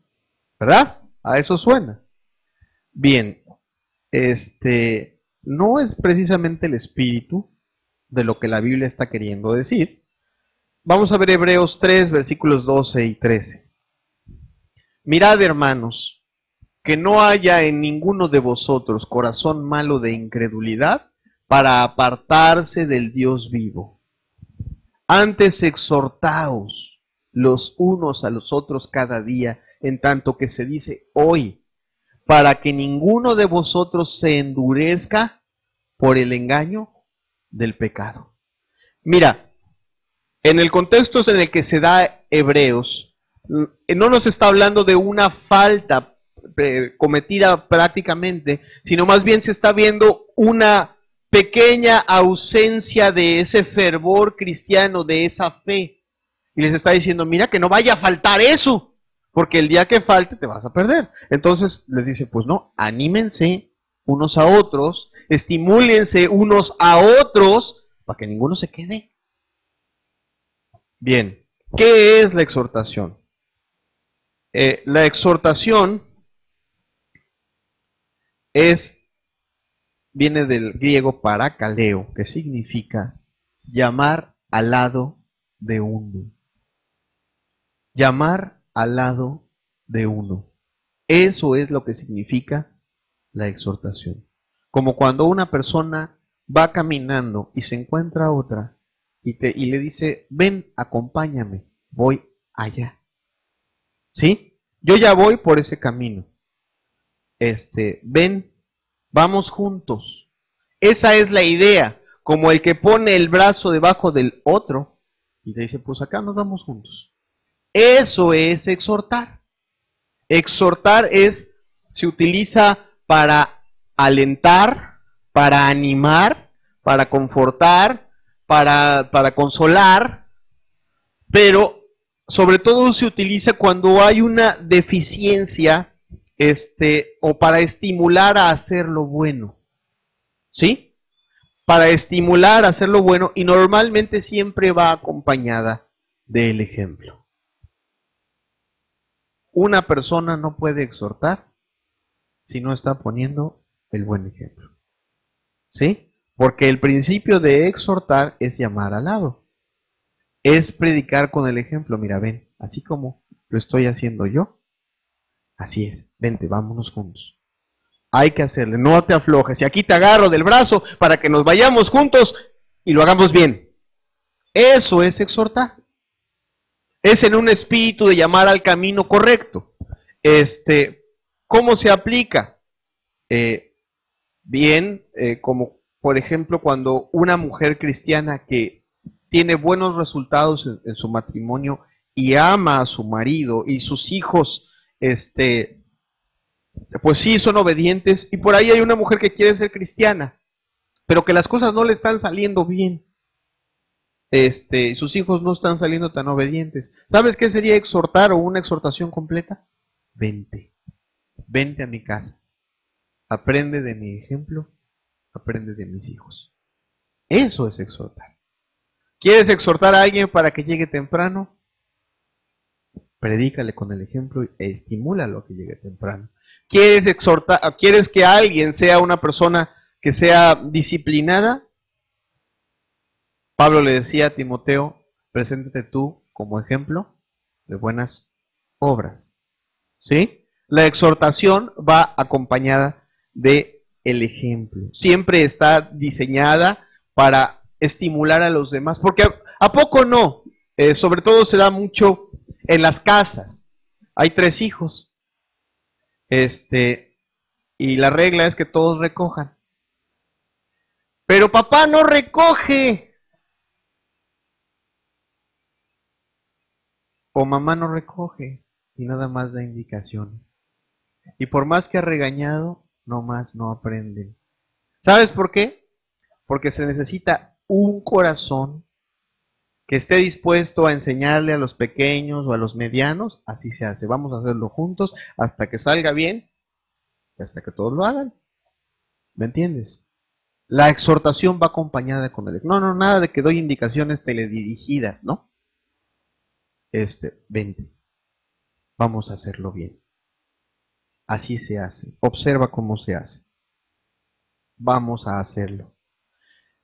S1: ¿verdad? A eso suena. Bien, no es precisamente el espíritu de lo que la Biblia está queriendo decir. Vamos a ver Hebreos 3, versículos 12 y 13. Mirad, hermanos, que no haya en ninguno de vosotros corazón malo de incredulidad para apartarse del Dios vivo. Antes exhortaos los unos a los otros cada día, en tanto que se dice hoy, para que ninguno de vosotros se endurezca por el engaño del pecado. Mira, en el contexto en el que se da Hebreos, no nos está hablando de una falta cometida prácticamente, sino más bien se está viendo una pequeña ausencia de ese fervor cristiano, de esa fe. Y les está diciendo: mira, que no vaya a faltar eso, porque el día que falte te vas a perder. Entonces les dice: pues no, anímense unos a otros, estimúlense unos a otros, para que ninguno se quede. Bien, ¿qué es la exhortación? La exhortación viene del griego parakaleo, que significa llamar al lado de uno. Llamar al lado de uno. Eso es lo que significa la exhortación. Como cuando una persona va caminando y se encuentra a otra y le dice: ven, acompáñame, voy allá. ¿Sí? Yo ya voy por ese camino. Ven, vamos juntos. Esa es la idea, como el que pone el brazo debajo del otro y le dice: pues acá nos vamos juntos. Eso es exhortar. Exhortar se utiliza para alentar, para animar, para confortar, para consolar, pero sobre todo se utiliza cuando hay una deficiencia, o para estimular a hacer lo bueno, ¿sí? Para estimular a hacer lo bueno, y normalmente siempre va acompañada del ejemplo. Una persona no puede exhortar si no está poniendo el buen ejemplo, ¿sí? Porque el principio de exhortar es llamar al lado, es predicar con el ejemplo. Mira, ven, así como lo estoy haciendo yo, así es, vente, vámonos juntos. Hay que hacerle, no te aflojes, y aquí te agarro del brazo para que nos vayamos juntos y lo hagamos bien. Eso es exhortar. Es en un espíritu de llamar al camino correcto. ¿Cómo se aplica? Como por ejemplo cuando una mujer cristiana que tiene buenos resultados en su matrimonio y ama a su marido y sus hijos, pues sí, son obedientes, y por ahí hay una mujer que quiere ser cristiana, pero que las cosas no le están saliendo bien. Sus hijos no están saliendo tan obedientes. ¿Sabes qué sería exhortar o una exhortación completa? Vente a mi casa, aprende de mi ejemplo, aprende de mis hijos. Eso es exhortar. ¿Quieres exhortar a alguien para que llegue temprano? Predícale con el ejemplo e estimúlalo a que llegue temprano. ¿Quieres que alguien sea una persona que sea disciplinada? Pablo le decía a Timoteo, preséntate tú como ejemplo de buenas obras. ¿Sí? La exhortación va acompañada de el ejemplo. Siempre está diseñada para estimular a los demás. Porque ¿a poco no? Sobre todo se da mucho en las casas. Hay 3 hijos. Y la regla es que todos recojan. Pero papá no recoge. O mamá no recoge y nada más da indicaciones. Y por más que ha regañado, no aprenden. ¿Sabes por qué? Porque se necesita un corazón que esté dispuesto a enseñarle a los pequeños o a los medianos. Así se hace. Vamos a hacerlo juntos hasta que salga bien y hasta que todos lo hagan. ¿Me entiendes? La exhortación va acompañada con el... No, nada de que doy indicaciones teledirigidas, ¿no? Vente, vamos a hacerlo bien. Así se hace. Observa cómo se hace. Vamos a hacerlo.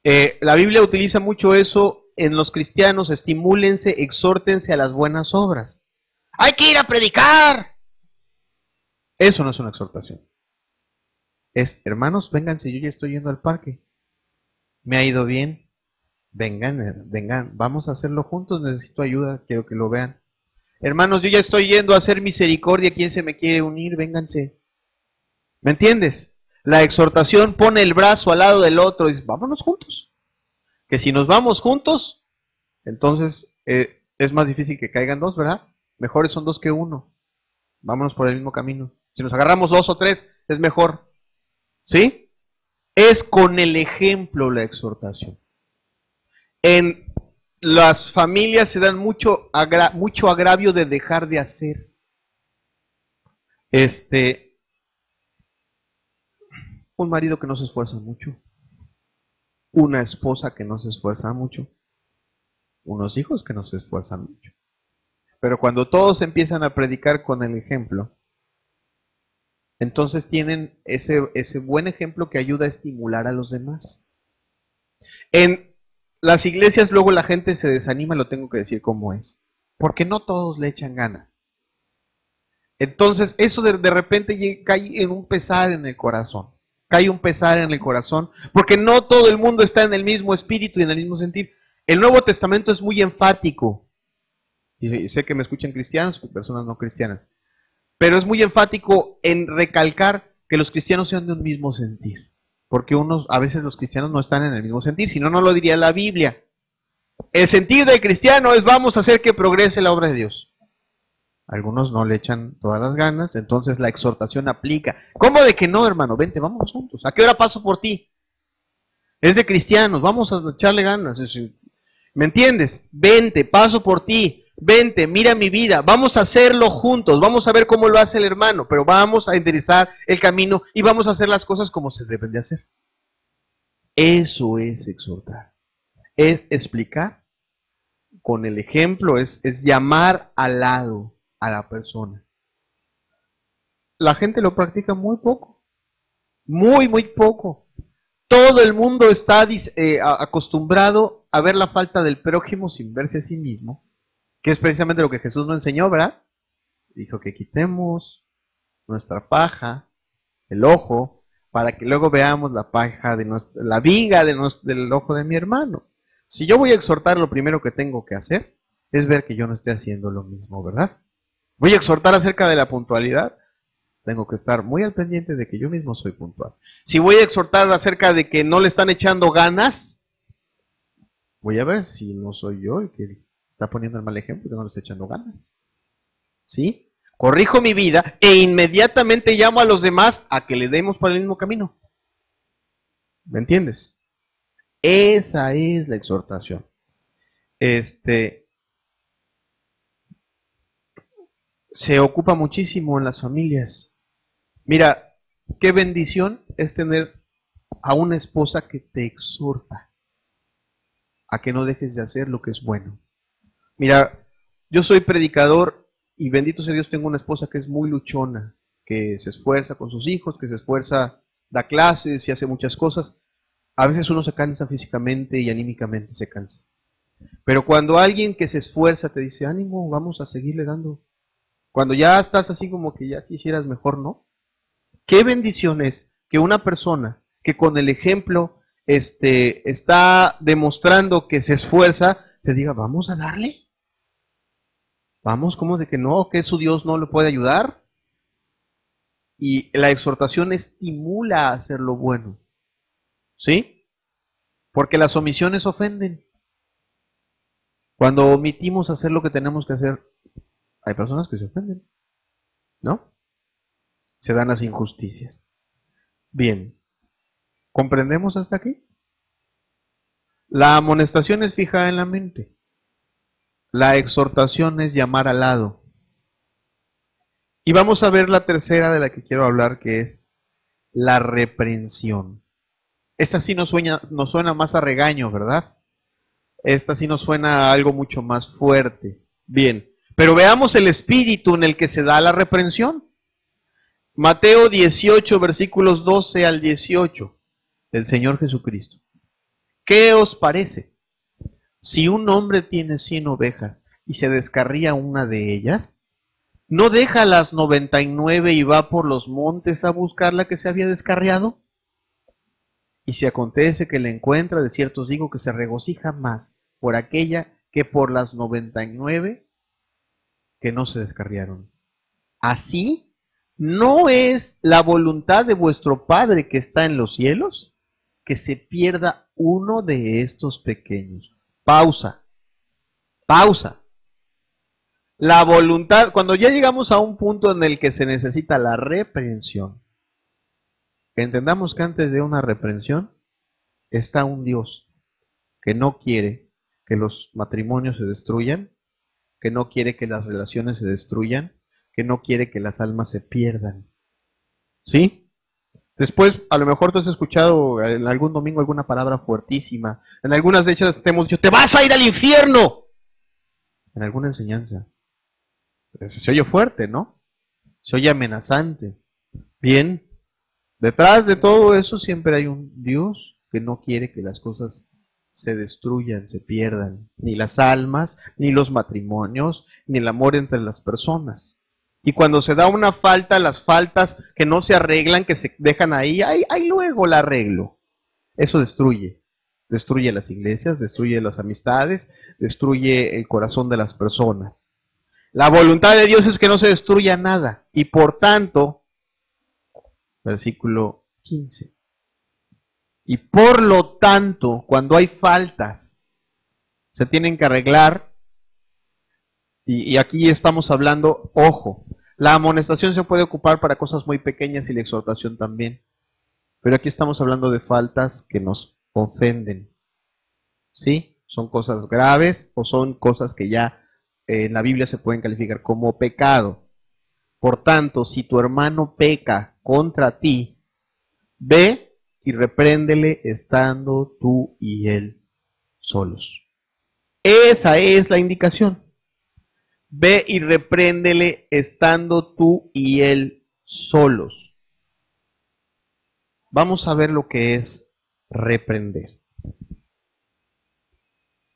S1: La Biblia utiliza mucho eso en los cristianos. Estimúlense, exhórtense a las buenas obras. ¡Hay que ir a predicar! Eso no es una exhortación. Es, hermanos, vénganse, yo ya estoy yendo al parque. Me ha ido bien. Vengan, vamos a hacerlo juntos, necesito ayuda, quiero que lo vean. Hermanos, yo ya estoy yendo a hacer misericordia, ¿quién se me quiere unir? Vénganse. ¿Me entiendes? La exhortación pone el brazo al lado del otro y dice, vámonos juntos. Que si nos vamos juntos, entonces es más difícil que caigan 2, ¿verdad? Mejores son 2 que 1. Vámonos por el mismo camino. Si nos agarramos 2 o 3, es mejor. ¿Sí? Es con el ejemplo la exhortación. En las familias se dan mucho agravio de dejar de hacer. Un marido que no se esfuerza mucho, una esposa que no se esfuerza mucho, unos hijos que no se esfuerzan mucho. Pero cuando todos empiezan a predicar con el ejemplo, entonces tienen ese buen ejemplo que ayuda a estimular a los demás. En las iglesias luego la gente se desanima, lo tengo que decir como es, porque no todos le echan ganas. Entonces eso de repente cae en un pesar en el corazón. Cae un pesar en el corazón, porque no todo el mundo está en el mismo espíritu y en el mismo sentir. El Nuevo Testamento es muy enfático, y sé que me escuchan cristianos y personas no cristianas, pero es muy enfático en recalcar que los cristianos sean de un mismo sentir, porque a veces los cristianos no están en el mismo sentir, si no, no lo diría la Biblia. El sentir del cristiano es vamos a hacer que progrese la obra de Dios. Algunos no le echan todas las ganas, entonces la exhortación aplica. ¿Cómo de que no, hermano? Vente, vamos juntos. ¿A qué hora paso por ti? Es de cristianos, vamos a echarle ganas. ¿Me entiendes? Vente, paso por ti. Vente, mira mi vida. Vamos a hacerlo juntos. Vamos a ver cómo lo hace el hermano, pero vamos a enderezar el camino y vamos a hacer las cosas como se deben de hacer. Eso es exhortar. Es explicar con el ejemplo, es llamar al lado a la persona. La gente lo practica muy poco, muy poco. Todo el mundo está acostumbrado a ver la falta del prójimo sin verse a sí mismo, que es precisamente lo que Jesús nos enseñó, ¿verdad? Dijo que quitemos nuestra paja, el ojo, para que luego veamos la paja de la viga del ojo de mi hermano. Si yo voy a exhortar, lo primero que tengo que hacer es ver que yo no esté haciendo lo mismo, ¿verdad? Voy a exhortar acerca de la puntualidad, tengo que estar muy al pendiente de que yo mismo soy puntual. Si voy a exhortar acerca de que no le están echando ganas, voy a ver si no soy yo el que está poniendo el mal ejemplo y que no le está echando ganas. ¿Sí? Corrijo mi vida e inmediatamente llamo a los demás a que le demos por el mismo camino. ¿Me entiendes? Esa es la exhortación. Se ocupa muchísimo en las familias. Mira, qué bendición es tener a una esposa que te exhorta a que no dejes de hacer lo que es bueno. Mira, yo soy predicador y bendito sea Dios, tengo una esposa que es muy luchona, que se esfuerza con sus hijos, que se esfuerza, da clases y hace muchas cosas. A veces uno se cansa físicamente y anímicamente se cansa. Pero cuando alguien que se esfuerza te dice, ánimo, vamos a seguirle dando. Cuando ya estás así como que ya quisieras mejor, ¿no? Qué bendición es que una persona que con el ejemplo está demostrando que se esfuerza, te diga, vamos a darle. Vamos, ¿cómo de que no? ¿Que su Dios no le puede ayudar? Y la exhortación estimula a hacer lo bueno. ¿Sí? Porque las omisiones ofenden. Cuando omitimos hacer lo que tenemos que hacer, hay personas que se ofenden, ¿no? Se dan las injusticias. Bien, ¿comprendemos hasta aquí? La amonestación es fijada en la mente. La exhortación es llamar al lado. Y vamos a ver la tercera de la que quiero hablar, que es la reprensión. Esta sí nos suena más a regaño, ¿verdad? Esta sí nos suena a algo mucho más fuerte. Bien, pero veamos el espíritu en el que se da la reprensión. Mateo 18, versículos 12 al 18, del Señor Jesucristo. ¿Qué os parece? Si un hombre tiene 100 ovejas y se descarría una de ellas, ¿no deja las 99 y va por los montes a buscar la que se había descarriado? Y si acontece que la encuentra, de cierto os digo que se regocija más por aquella que por las 99 que no se descarriaron. Así, ¿no es la voluntad de vuestro Padre que está en los cielos que se pierda uno de estos pequeños? Pausa. La voluntad, cuando ya llegamos a un punto en el que se necesita la reprensión, entendamos que antes de una reprensión está un Dios que no quiere que los matrimonios se destruyan, que no quiere que las relaciones se destruyan, que no quiere que las almas se pierdan. ¿Sí? Después, a lo mejor tú has escuchado en algún domingo alguna palabra fuertísima. En algunas de ellas te hemos dicho, ¡te vas a ir al infierno! En alguna enseñanza. Se oye fuerte, ¿no? Se oye amenazante. Bien, detrás de todo eso siempre hay un Dios que no quiere que las cosas se destruyan, se pierdan. Ni las almas, ni los matrimonios, ni el amor entre las personas. Y cuando se da una falta, las faltas que no se arreglan, que se dejan ahí luego la arreglo. Eso destruye. Destruye las iglesias, destruye las amistades, destruye el corazón de las personas. La voluntad de Dios es que no se destruya nada. Y por tanto, versículo 15. Y por lo tanto, cuando hay faltas, se tienen que arreglar. Y aquí estamos hablando, ojo, la amonestación se puede ocupar para cosas muy pequeñas y la exhortación también. Pero aquí estamos hablando de faltas que nos ofenden. ¿Sí? Son cosas graves o son cosas que ya en la Biblia se pueden calificar como pecado. Por tanto, si tu hermano peca contra ti, ve y repréndele estando tú y él solos. Esa es la indicación. Ve y repréndele estando tú y él solos. Vamos a ver lo que es reprender.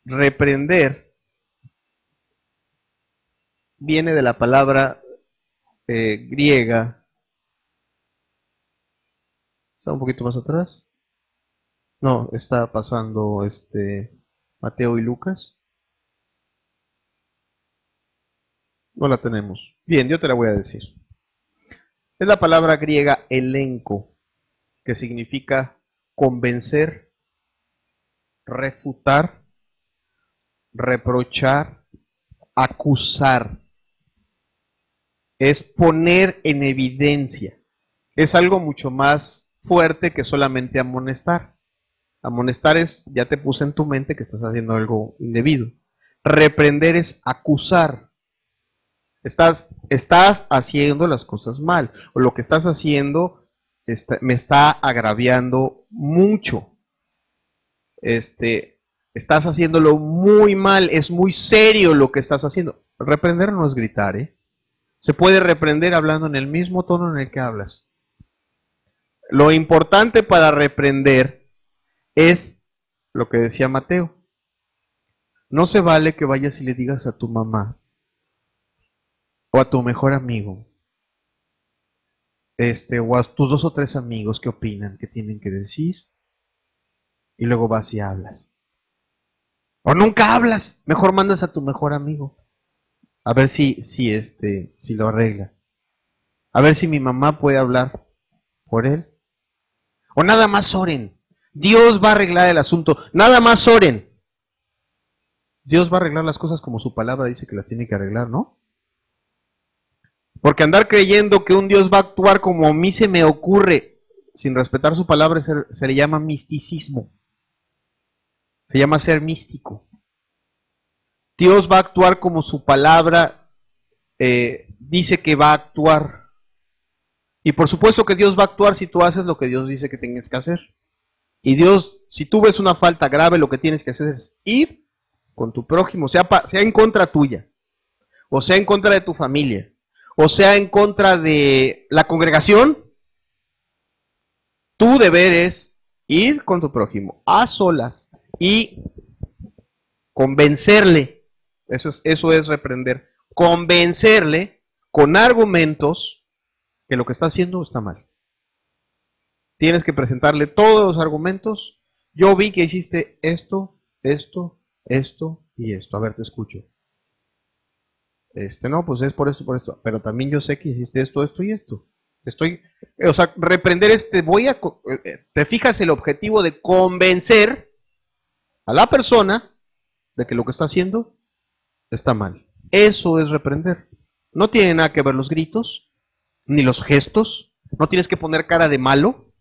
S1: Reprender viene de la palabra griega. ¿Está un poquito más atrás? No, está pasando Mateo y Lucas. No la tenemos. Bien, yo te la voy a decir. Es la palabra griega elenco, que significa convencer, refutar, reprochar, acusar. Es poner en evidencia. Es algo mucho más fuerte que solamente amonestar. Amonestar es, ya te puse en tu mente que estás haciendo algo indebido. Reprender es acusar. Estás haciendo las cosas mal. O lo que estás haciendo me está agraviando mucho. Estás haciéndolo muy mal. Es muy serio lo que estás haciendo. Reprender no es gritar, ¿eh? Se puede reprender hablando en el mismo tono en el que hablas. Lo importante para reprender es lo que decía Mateo. No se vale que vayas y le digas a tu mamá o a tu mejor amigo, o a tus 2 o 3 amigos que opinan, que tienen que decir, y luego vas y hablas. O nunca hablas, mejor mandas a tu mejor amigo. A ver si lo arregla. A ver si mi mamá puede hablar por él. O nada más oren. Dios va a arreglar el asunto. Nada más oren. Dios va a arreglar las cosas como su palabra dice que las tiene que arreglar, ¿no? Porque andar creyendo que un Dios va a actuar como a mí se me ocurre, sin respetar su palabra, se le llama misticismo. Se llama ser místico. Dios va a actuar como su palabra dice que va a actuar. Y por supuesto que Dios va a actuar si tú haces lo que Dios dice que tienes que hacer. Y Dios, si tú ves una falta grave, lo que tienes que hacer es ir con tu prójimo, sea en contra tuya, o sea en contra de tu familia, o sea en contra de la congregación. Tu deber es ir con tu prójimo a solas y convencerle. Eso es reprender. Convencerle con argumentos que lo que está haciendo está mal. Tienes que presentarle todos los argumentos. Yo vi que hiciste esto, esto, esto y esto. A ver, te escucho. No, pues es por esto. Pero también yo sé que hiciste esto, esto y esto. Reprender te fijas el objetivo de convencer a la persona de que lo que está haciendo está mal. Eso es reprender. No tiene nada que ver los gritos, ni los gestos. No tienes que poner cara de malo.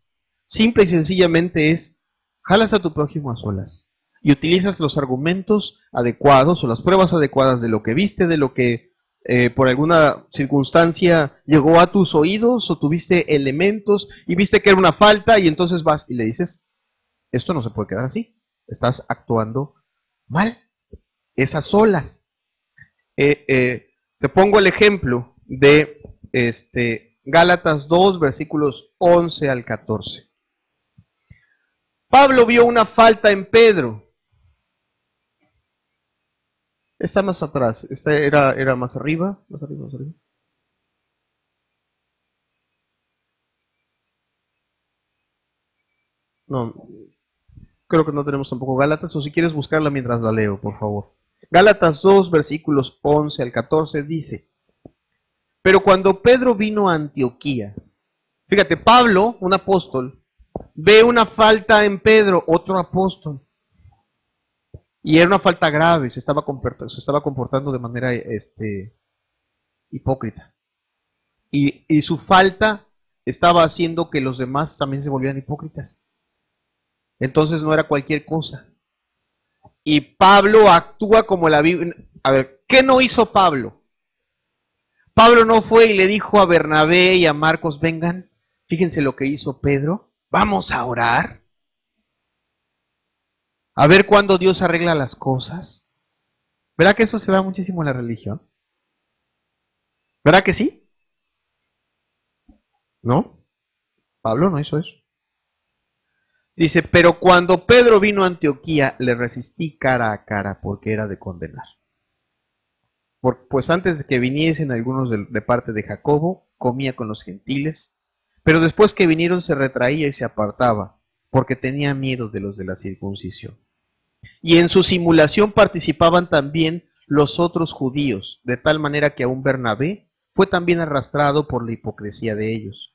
S1: Simple y sencillamente es, jalas a tu prójimo a solas y utilizas los argumentos adecuados o las pruebas adecuadas de lo que viste, de lo que por alguna circunstancia llegó a tus oídos o tuviste elementos y viste que era una falta y entonces vas y le dices, esto no se puede quedar así, estás actuando mal, es a solas. Te pongo el ejemplo de Gálatas 2, versículos 11 al 14. Pablo vio una falta en Pedro. Está más atrás, era más arriba, más arriba, más arriba. No, creo que no tenemos tampoco Gálatas, o si quieres buscarla mientras la leo, por favor. Gálatas 2, versículos 11 al 14 dice, pero cuando Pedro vino a Antioquía, fíjate, Pablo, un apóstol, ve una falta en Pedro, otro apóstol. Y era una falta grave, se estaba comportando de manera hipócrita. Y su falta estaba haciendo que los demás también se volvieran hipócritas. Entonces no era cualquier cosa. Y Pablo actúa como la Biblia. A ver, ¿qué no hizo Pablo? Pablo no fue y le dijo a Bernabé y a Marcos, vengan, fíjense lo que hizo Pedro, vamos a orar. A ver cuándo Dios arregla las cosas. ¿Verdad que eso se da muchísimo en la religión? ¿Verdad que sí? ¿No? Pablo no hizo eso. Dice, pero cuando Pedro vino a Antioquía, le resistí cara a cara porque era de condenar. Pues antes de que viniesen algunos de parte de Jacobo, comía con los gentiles, pero después que vinieron se retraía y se apartaba, porque tenía miedo de los de la circuncisión. Y en su simulación participaban también los otros judíos, de tal manera que aún Bernabé fue también arrastrado por la hipocresía de ellos.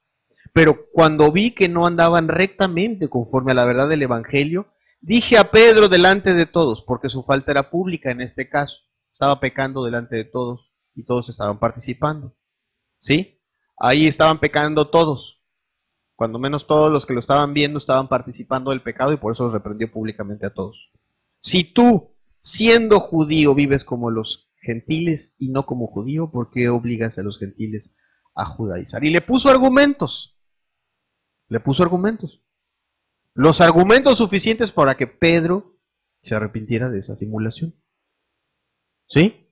S1: Pero cuando vi que no andaban rectamente conforme a la verdad del Evangelio, dije a Pedro delante de todos, porque su falta era pública en este caso, estaba pecando delante de todos y todos estaban participando. ¿Sí? Ahí estaban pecando todos, cuando menos todos los que lo estaban viendo estaban participando del pecado y por eso los reprendió públicamente a todos. Si tú, siendo judío, vives como los gentiles y no como judío, ¿por qué obligas a los gentiles a judaizar? Y le puso argumentos. Los argumentos suficientes para que Pedro se arrepintiera de esa simulación. ¿Sí?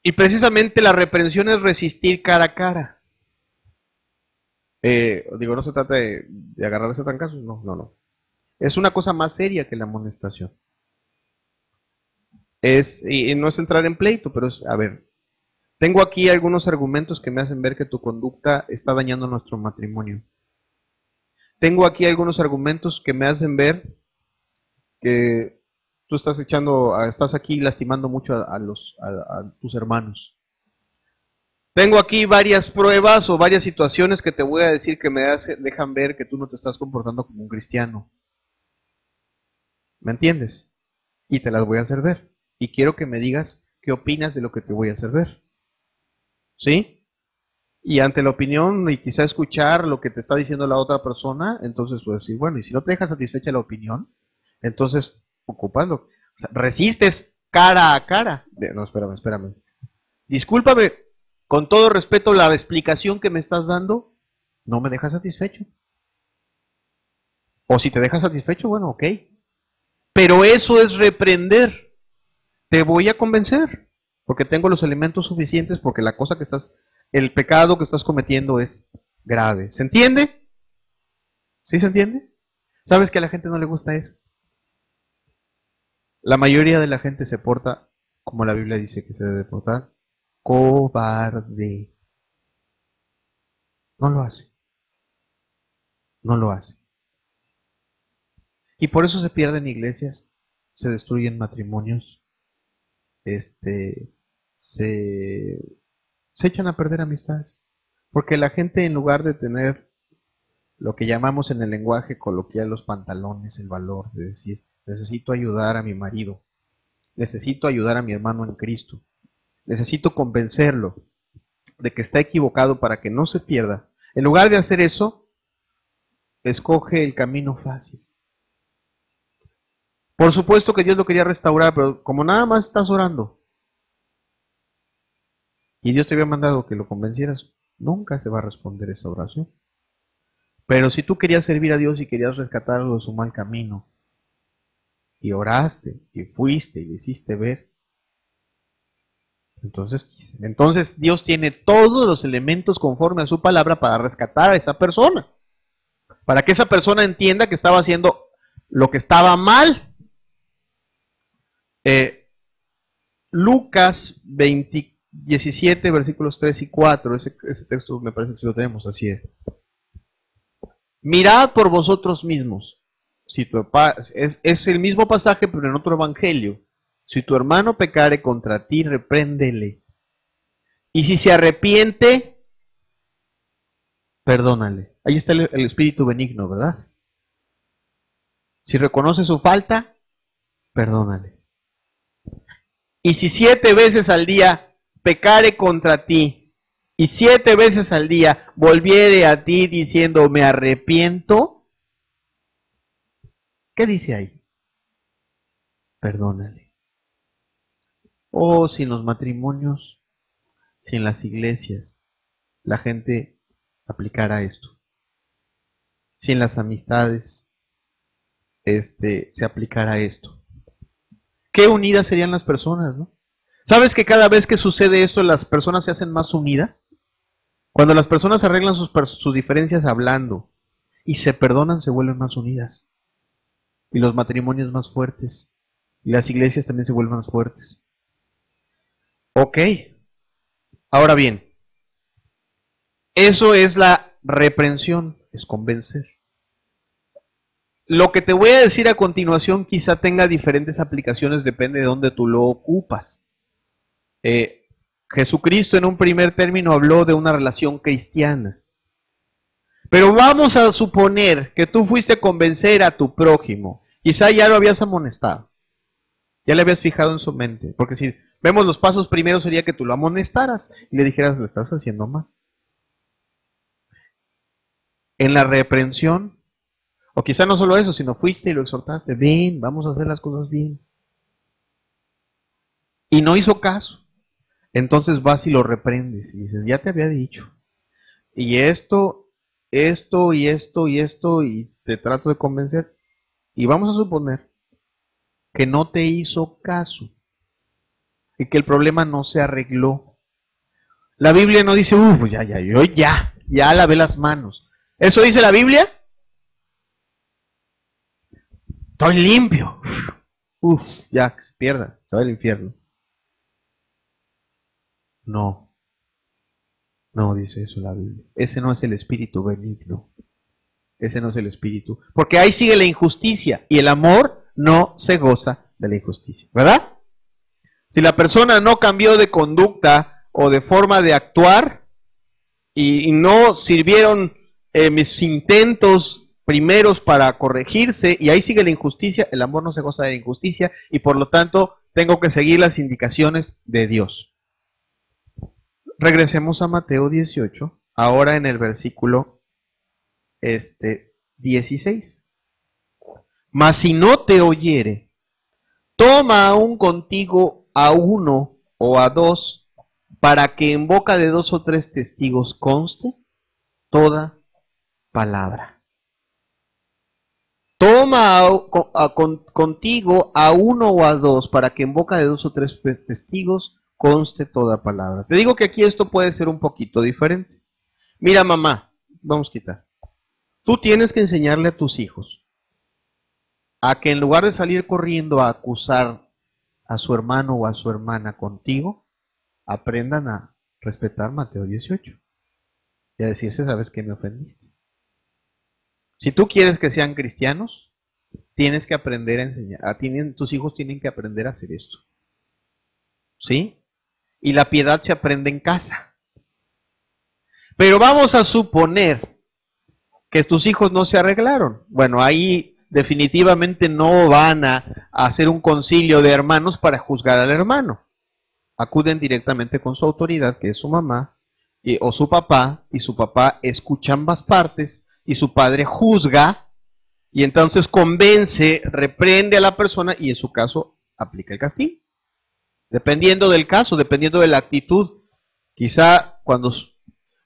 S1: Y precisamente la reprensión es resistir cara a cara. No se trata de agarrarse a trancazos, no. Es una cosa más seria que la amonestación. Y no es entrar en pleito, pero es, a ver, tengo aquí algunos argumentos que me hacen ver que tu conducta está dañando nuestro matrimonio. Tengo aquí algunos argumentos que me hacen ver que tú estás aquí lastimando mucho a tus hermanos. Tengo aquí varias pruebas o varias situaciones que te voy a decir que dejan ver que tú no te estás comportando como un cristiano. ¿Me entiendes? Y te las voy a hacer ver. Y quiero que me digas qué opinas de lo que te voy a hacer ver. ¿Sí? Y ante la opinión y quizá escuchar lo que te está diciendo la otra persona, entonces puedes decir, bueno, y si no te deja satisfecha la opinión, entonces ocupando. O sea, resistes cara a cara. No, espérame. Discúlpame, con todo respeto, la explicación que me estás dando no me deja satisfecho. O si te deja satisfecho, bueno, ok. Pero eso es reprender. Te voy a convencer, porque tengo los elementos suficientes, porque el pecado que estás cometiendo es grave. ¿Se entiende? ¿Sí se entiende? ¿Sabes que a la gente no le gusta eso? La mayoría de la gente se porta como la Biblia dice que se debe portar, cobarde. No lo hace. No lo hace. Y por eso se pierden iglesias, se destruyen matrimonios, se echan a perder amistades. Porque la gente, en lugar de tener lo que llamamos en el lenguaje coloquial los pantalones, el valor de decir, necesito ayudar a mi marido, necesito ayudar a mi hermano en Cristo, necesito convencerlo de que está equivocado para que no se pierda. En lugar de hacer eso, escoge el camino fácil. Por supuesto que Dios lo quería restaurar, pero como nada más estás orando y Dios te había mandado que lo convencieras, nunca se va a responder esa oración. Pero si tú querías servir a Dios y querías rescatarlo de su mal camino, y oraste, y fuiste, y le hiciste ver, entonces Dios tiene todos los elementos conforme a su palabra para rescatar a esa persona. Para que esa persona entienda que estaba haciendo lo que estaba mal. Lucas 17, versículos 3 y 4, ese texto me parece que sí lo tenemos, así es. Mirad por vosotros mismos. Es el mismo pasaje, pero en otro evangelio. Si tu hermano pecare contra ti, repréndele. Y si se arrepiente, perdónale. Ahí está el espíritu benigno, ¿verdad? Si reconoce su falta, perdónale. Y si 7 veces al día pecare contra ti, y 7 veces al día volviere a ti diciendo, me arrepiento, ¿qué dice ahí? Perdónale. Oh, si en los matrimonios, si en las iglesias, la gente aplicara esto. Si en las amistades, se aplicara esto. Qué unidas serían las personas, ¿no? ¿Sabes que cada vez que sucede esto, las personas se hacen más unidas? Cuando las personas arreglan sus diferencias hablando y se perdonan, se vuelven más unidas. Y los matrimonios más fuertes. Y las iglesias también se vuelven más fuertes. Ok. Ahora bien, eso es la reprensión, es convencer. Lo que te voy a decir a continuación quizá tenga diferentes aplicaciones, depende de dónde tú lo ocupas. Jesucristo en un primer término habló de una relación cristiana. Pero vamos a suponer que tú fuiste a convencer a tu prójimo. Quizá ya lo habías amonestado. Ya le habías fijado en su mente. Porque si vemos los pasos, primero sería que tú lo amonestaras y le dijeras, lo estás haciendo mal. En la reprensión, o quizá no solo eso, sino fuiste y lo exhortaste. Ven, vamos a hacer las cosas bien. Y no hizo caso. Entonces vas y lo reprendes y dices, ya te había dicho. Y esto, y te trato de convencer. Y vamos a suponer que no te hizo caso y que el problema no se arregló. La Biblia no dice, ya lavé las manos. ¿Eso dice la Biblia? Estoy limpio. Ya, que se pierda, se va al infierno. No dice eso la Biblia. Ese no es el espíritu benigno. Ese no es el espíritu. Porque ahí sigue la injusticia y el amor no se goza de la injusticia. ¿Verdad? Si la persona no cambió de conducta o de forma de actuar y no sirvieron mis intentos primeros para corregirse y ahí sigue la injusticia, el amor no se goza de la injusticia y por lo tanto tengo que seguir las indicaciones de Dios. Regresemos a Mateo 18, ahora en el versículo 16. Mas si no te oyere, toma aún contigo a uno o a dos, para que en boca de 2 o 3 testigos conste toda palabra. Toma contigo a uno o a dos, para que en boca de 2 o 3 testigos conste toda palabra. Te digo que aquí esto puede ser un poquito diferente. Mira, mamá, vamos a quitar. Tú tienes que enseñarle a tus hijos a que en lugar de salir corriendo a acusar a su hermano o a su hermana contigo, aprendan a respetar Mateo 18 y a decirse, ¿sabes qué me ofendiste? Si tú quieres que sean cristianos, tienes que aprender a enseñar, tus hijos tienen que aprender a hacer esto. ¿Sí? Y la piedad se aprende en casa. Pero vamos a suponer que tus hijos no se arreglaron. Bueno, ahí definitivamente no van a hacer un concilio de hermanos para juzgar al hermano. Acuden directamente con su autoridad, que es su mamá o su papá, y su papá escucha ambas partes, y su padre juzga, y entonces convence, reprende a la persona, y en su caso aplica el castigo. Dependiendo del caso, dependiendo de la actitud. Quizá cuando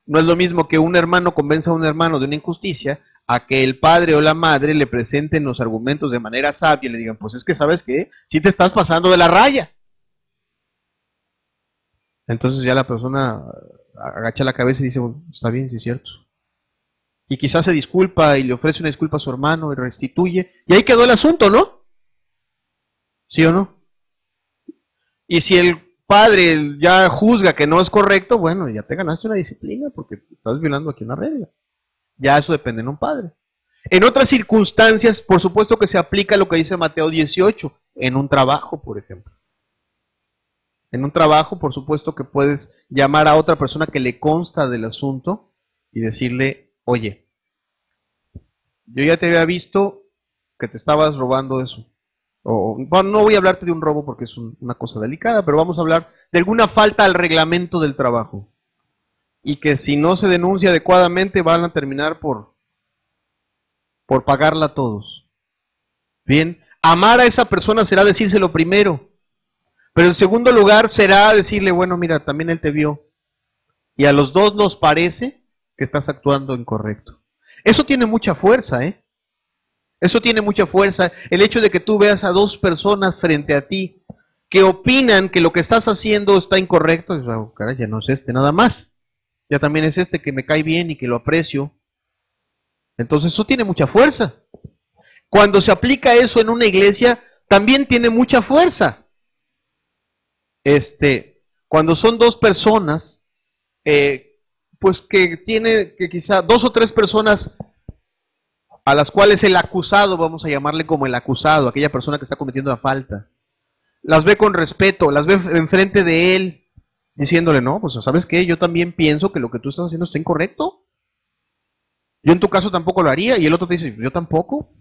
S1: no es lo mismo que un hermano convenza a un hermano de una injusticia, a que el padre o la madre le presenten los argumentos de manera sabia y le digan, pues es que ¿sabes qué? Si te estás pasando de la raya. Entonces ya la persona agacha la cabeza y dice, bueno, está bien, sí es cierto. Y quizás se disculpa y le ofrece una disculpa a su hermano y restituye. Y ahí quedó el asunto, ¿no? ¿Sí o no? Y si el padre ya juzga que no es correcto, bueno, ya te ganaste una disciplina porque estás violando aquí una regla. Ya eso depende de un padre. En otras circunstancias, por supuesto que se aplica lo que dice Mateo 18, en un trabajo, por ejemplo. En un trabajo, por supuesto que puedes llamar a otra persona que le consta del asunto y decirle, oye, yo ya te había visto que te estabas robando eso. Bueno, no voy a hablarte de un robo porque es una cosa delicada, pero vamos a hablar de alguna falta al reglamento del trabajo. Y que si no se denuncia adecuadamente van a terminar por pagarla a todos. Bien, amar a esa persona será decírselo primero. Pero en segundo lugar será decirle, bueno, mira, también él te vio. Y a los dos nos parece que estás actuando incorrecto. Eso tiene mucha fuerza, ¿eh? Eso tiene mucha fuerza. El hecho de que tú veas a dos personas frente a ti que opinan que lo que estás haciendo está incorrecto. Y, oh, caray, ya no es este nada más. Ya también es este que me cae bien y que lo aprecio. Entonces eso tiene mucha fuerza. Cuando se aplica eso en una iglesia, también tiene mucha fuerza. Cuando son dos personas, pues que tiene que quizá dos o tres personas a las cuales el acusado, vamos a llamarle como el acusado, aquella persona que está cometiendo la falta, las ve con respeto, las ve enfrente de él, diciéndole, no, pues ¿sabes qué? Yo también pienso que lo que tú estás haciendo está incorrecto. Yo en tu caso tampoco lo haría, y el otro te dice, yo tampoco,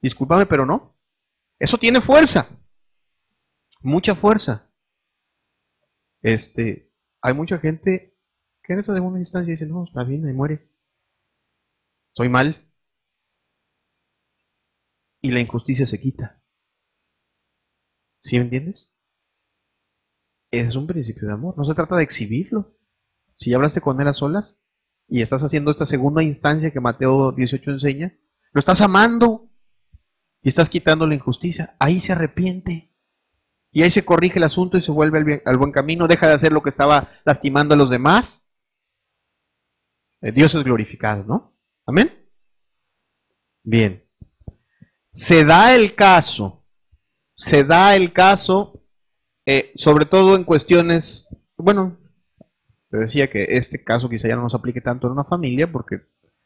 S1: discúlpame, pero no. Eso tiene fuerza, mucha fuerza. Hay mucha gente que en esa segunda instancia dice, no, está bien, me muere. Soy mal. Y la injusticia se quita. ¿Sí me entiendes? Ese es un principio de amor. No se trata de exhibirlo. Si ya hablaste con él a solas y estás haciendo esta segunda instancia que Mateo 18 enseña, lo estás amando y estás quitando la injusticia. Ahí se arrepiente. Y ahí se corrige el asunto y se vuelve al buen camino. Deja de hacer lo que estaba lastimando a los demás. Dios es glorificado, ¿no? ¿Amén? Bien. Se da el caso, sobre todo en cuestiones, bueno, te decía que este caso quizá ya no nos aplique tanto en una familia porque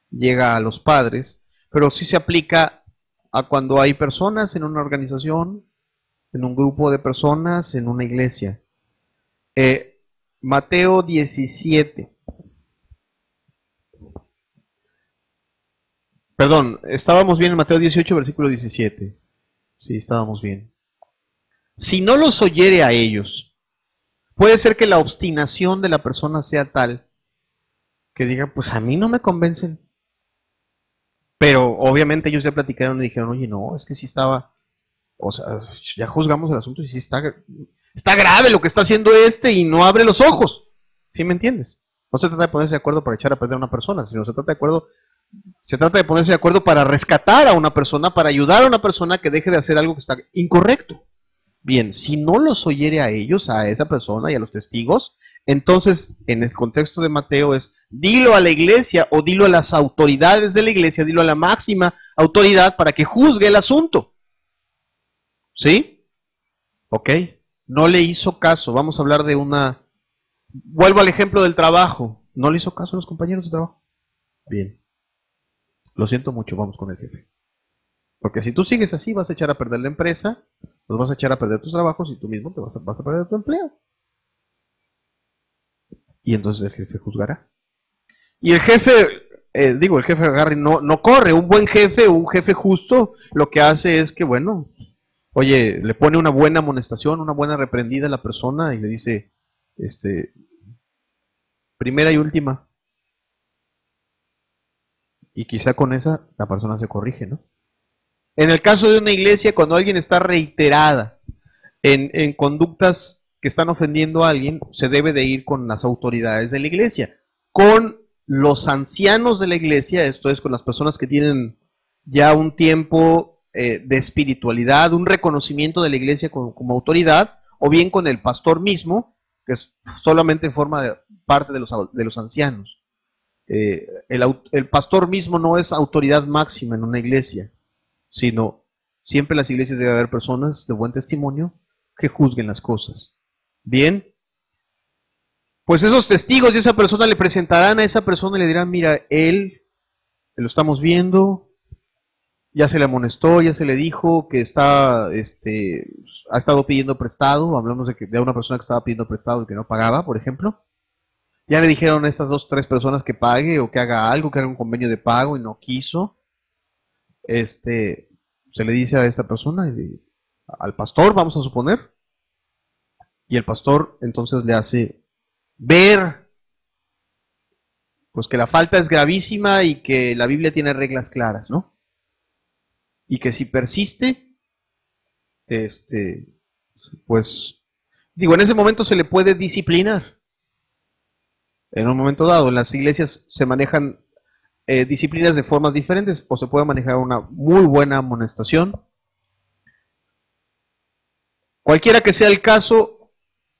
S1: llega a los padres, pero sí se aplica a cuando hay personas en una organización, en un grupo de personas, en una iglesia. Mateo 17. Perdón, estábamos bien en Mateo 18, versículo 17. Sí, estábamos bien. Si no los oyere a ellos, puede ser que la obstinación de la persona sea tal que diga, pues a mí no me convencen. Pero obviamente ellos ya platicaron y dijeron, oye, no, es que sí estaba, o sea, ya juzgamos el asunto y sí está grave lo que está haciendo y no abre los ojos. ¿Sí me entiendes? No se trata de ponerse de acuerdo para echar a perder a una persona, sino se trata de ponerse de acuerdo para rescatar a una persona, para ayudar a una persona que deje de hacer algo que está incorrecto. Bien, si no los oyere a ellos, a esa persona y a los testigos, entonces en el contexto de Mateo es, dilo a la iglesia o dilo a las autoridades de la iglesia, dilo a la máxima autoridad para que juzgue el asunto. ¿Sí? Ok, no le hizo caso, vamos a hablar de vuelvo al ejemplo del trabajo, no le hizo caso a los compañeros de trabajo. Bien, lo siento mucho, vamos con el jefe. Porque si tú sigues así, vas a echar a perder la empresa, los vas a echar a perder tus trabajos y tú mismo te vas a perder tu empleo. Y entonces el jefe juzgará. Y el jefe, el jefe agarra y no corre. Un buen jefe, un jefe justo, lo que hace es que, bueno, oye, le pone una buena amonestación, una buena reprendida a la persona y le dice, primera y última. Y quizá con esa la persona se corrige, ¿no? En el caso de una iglesia, cuando alguien está reiterada en conductas que están ofendiendo a alguien, se debe de ir con las autoridades de la iglesia, con los ancianos de la iglesia, esto es, con las personas que tienen ya un tiempo de espiritualidad, un reconocimiento de la iglesia como autoridad, o bien con el pastor mismo, que solamente forma parte de los ancianos. El pastor mismo no es autoridad máxima en una iglesia, sino siempre en las iglesias debe haber personas de buen testimonio que juzguen las cosas. Bien, pues esos testigos de esa persona le presentarán a esa persona y le dirán, mira, él lo estamos viendo, ya se le amonestó, ya se le dijo que ha estado pidiendo prestado, hablamos de una persona que estaba pidiendo prestado y que no pagaba, por ejemplo. Ya le dijeron a estas 2 o 3 personas que pague o que haga algo, que haga un convenio de pago y no quiso. Se le dice a esta persona, al pastor, vamos a suponer, y el pastor entonces le hace ver pues que la falta es gravísima y que la Biblia tiene reglas claras, ¿no? Y que si persiste, pues, digo, en ese momento se le puede disciplinar. En un momento dado, en las iglesias se manejan disciplinas de formas diferentes, o se puede manejar una muy buena amonestación. Cualquiera que sea el caso,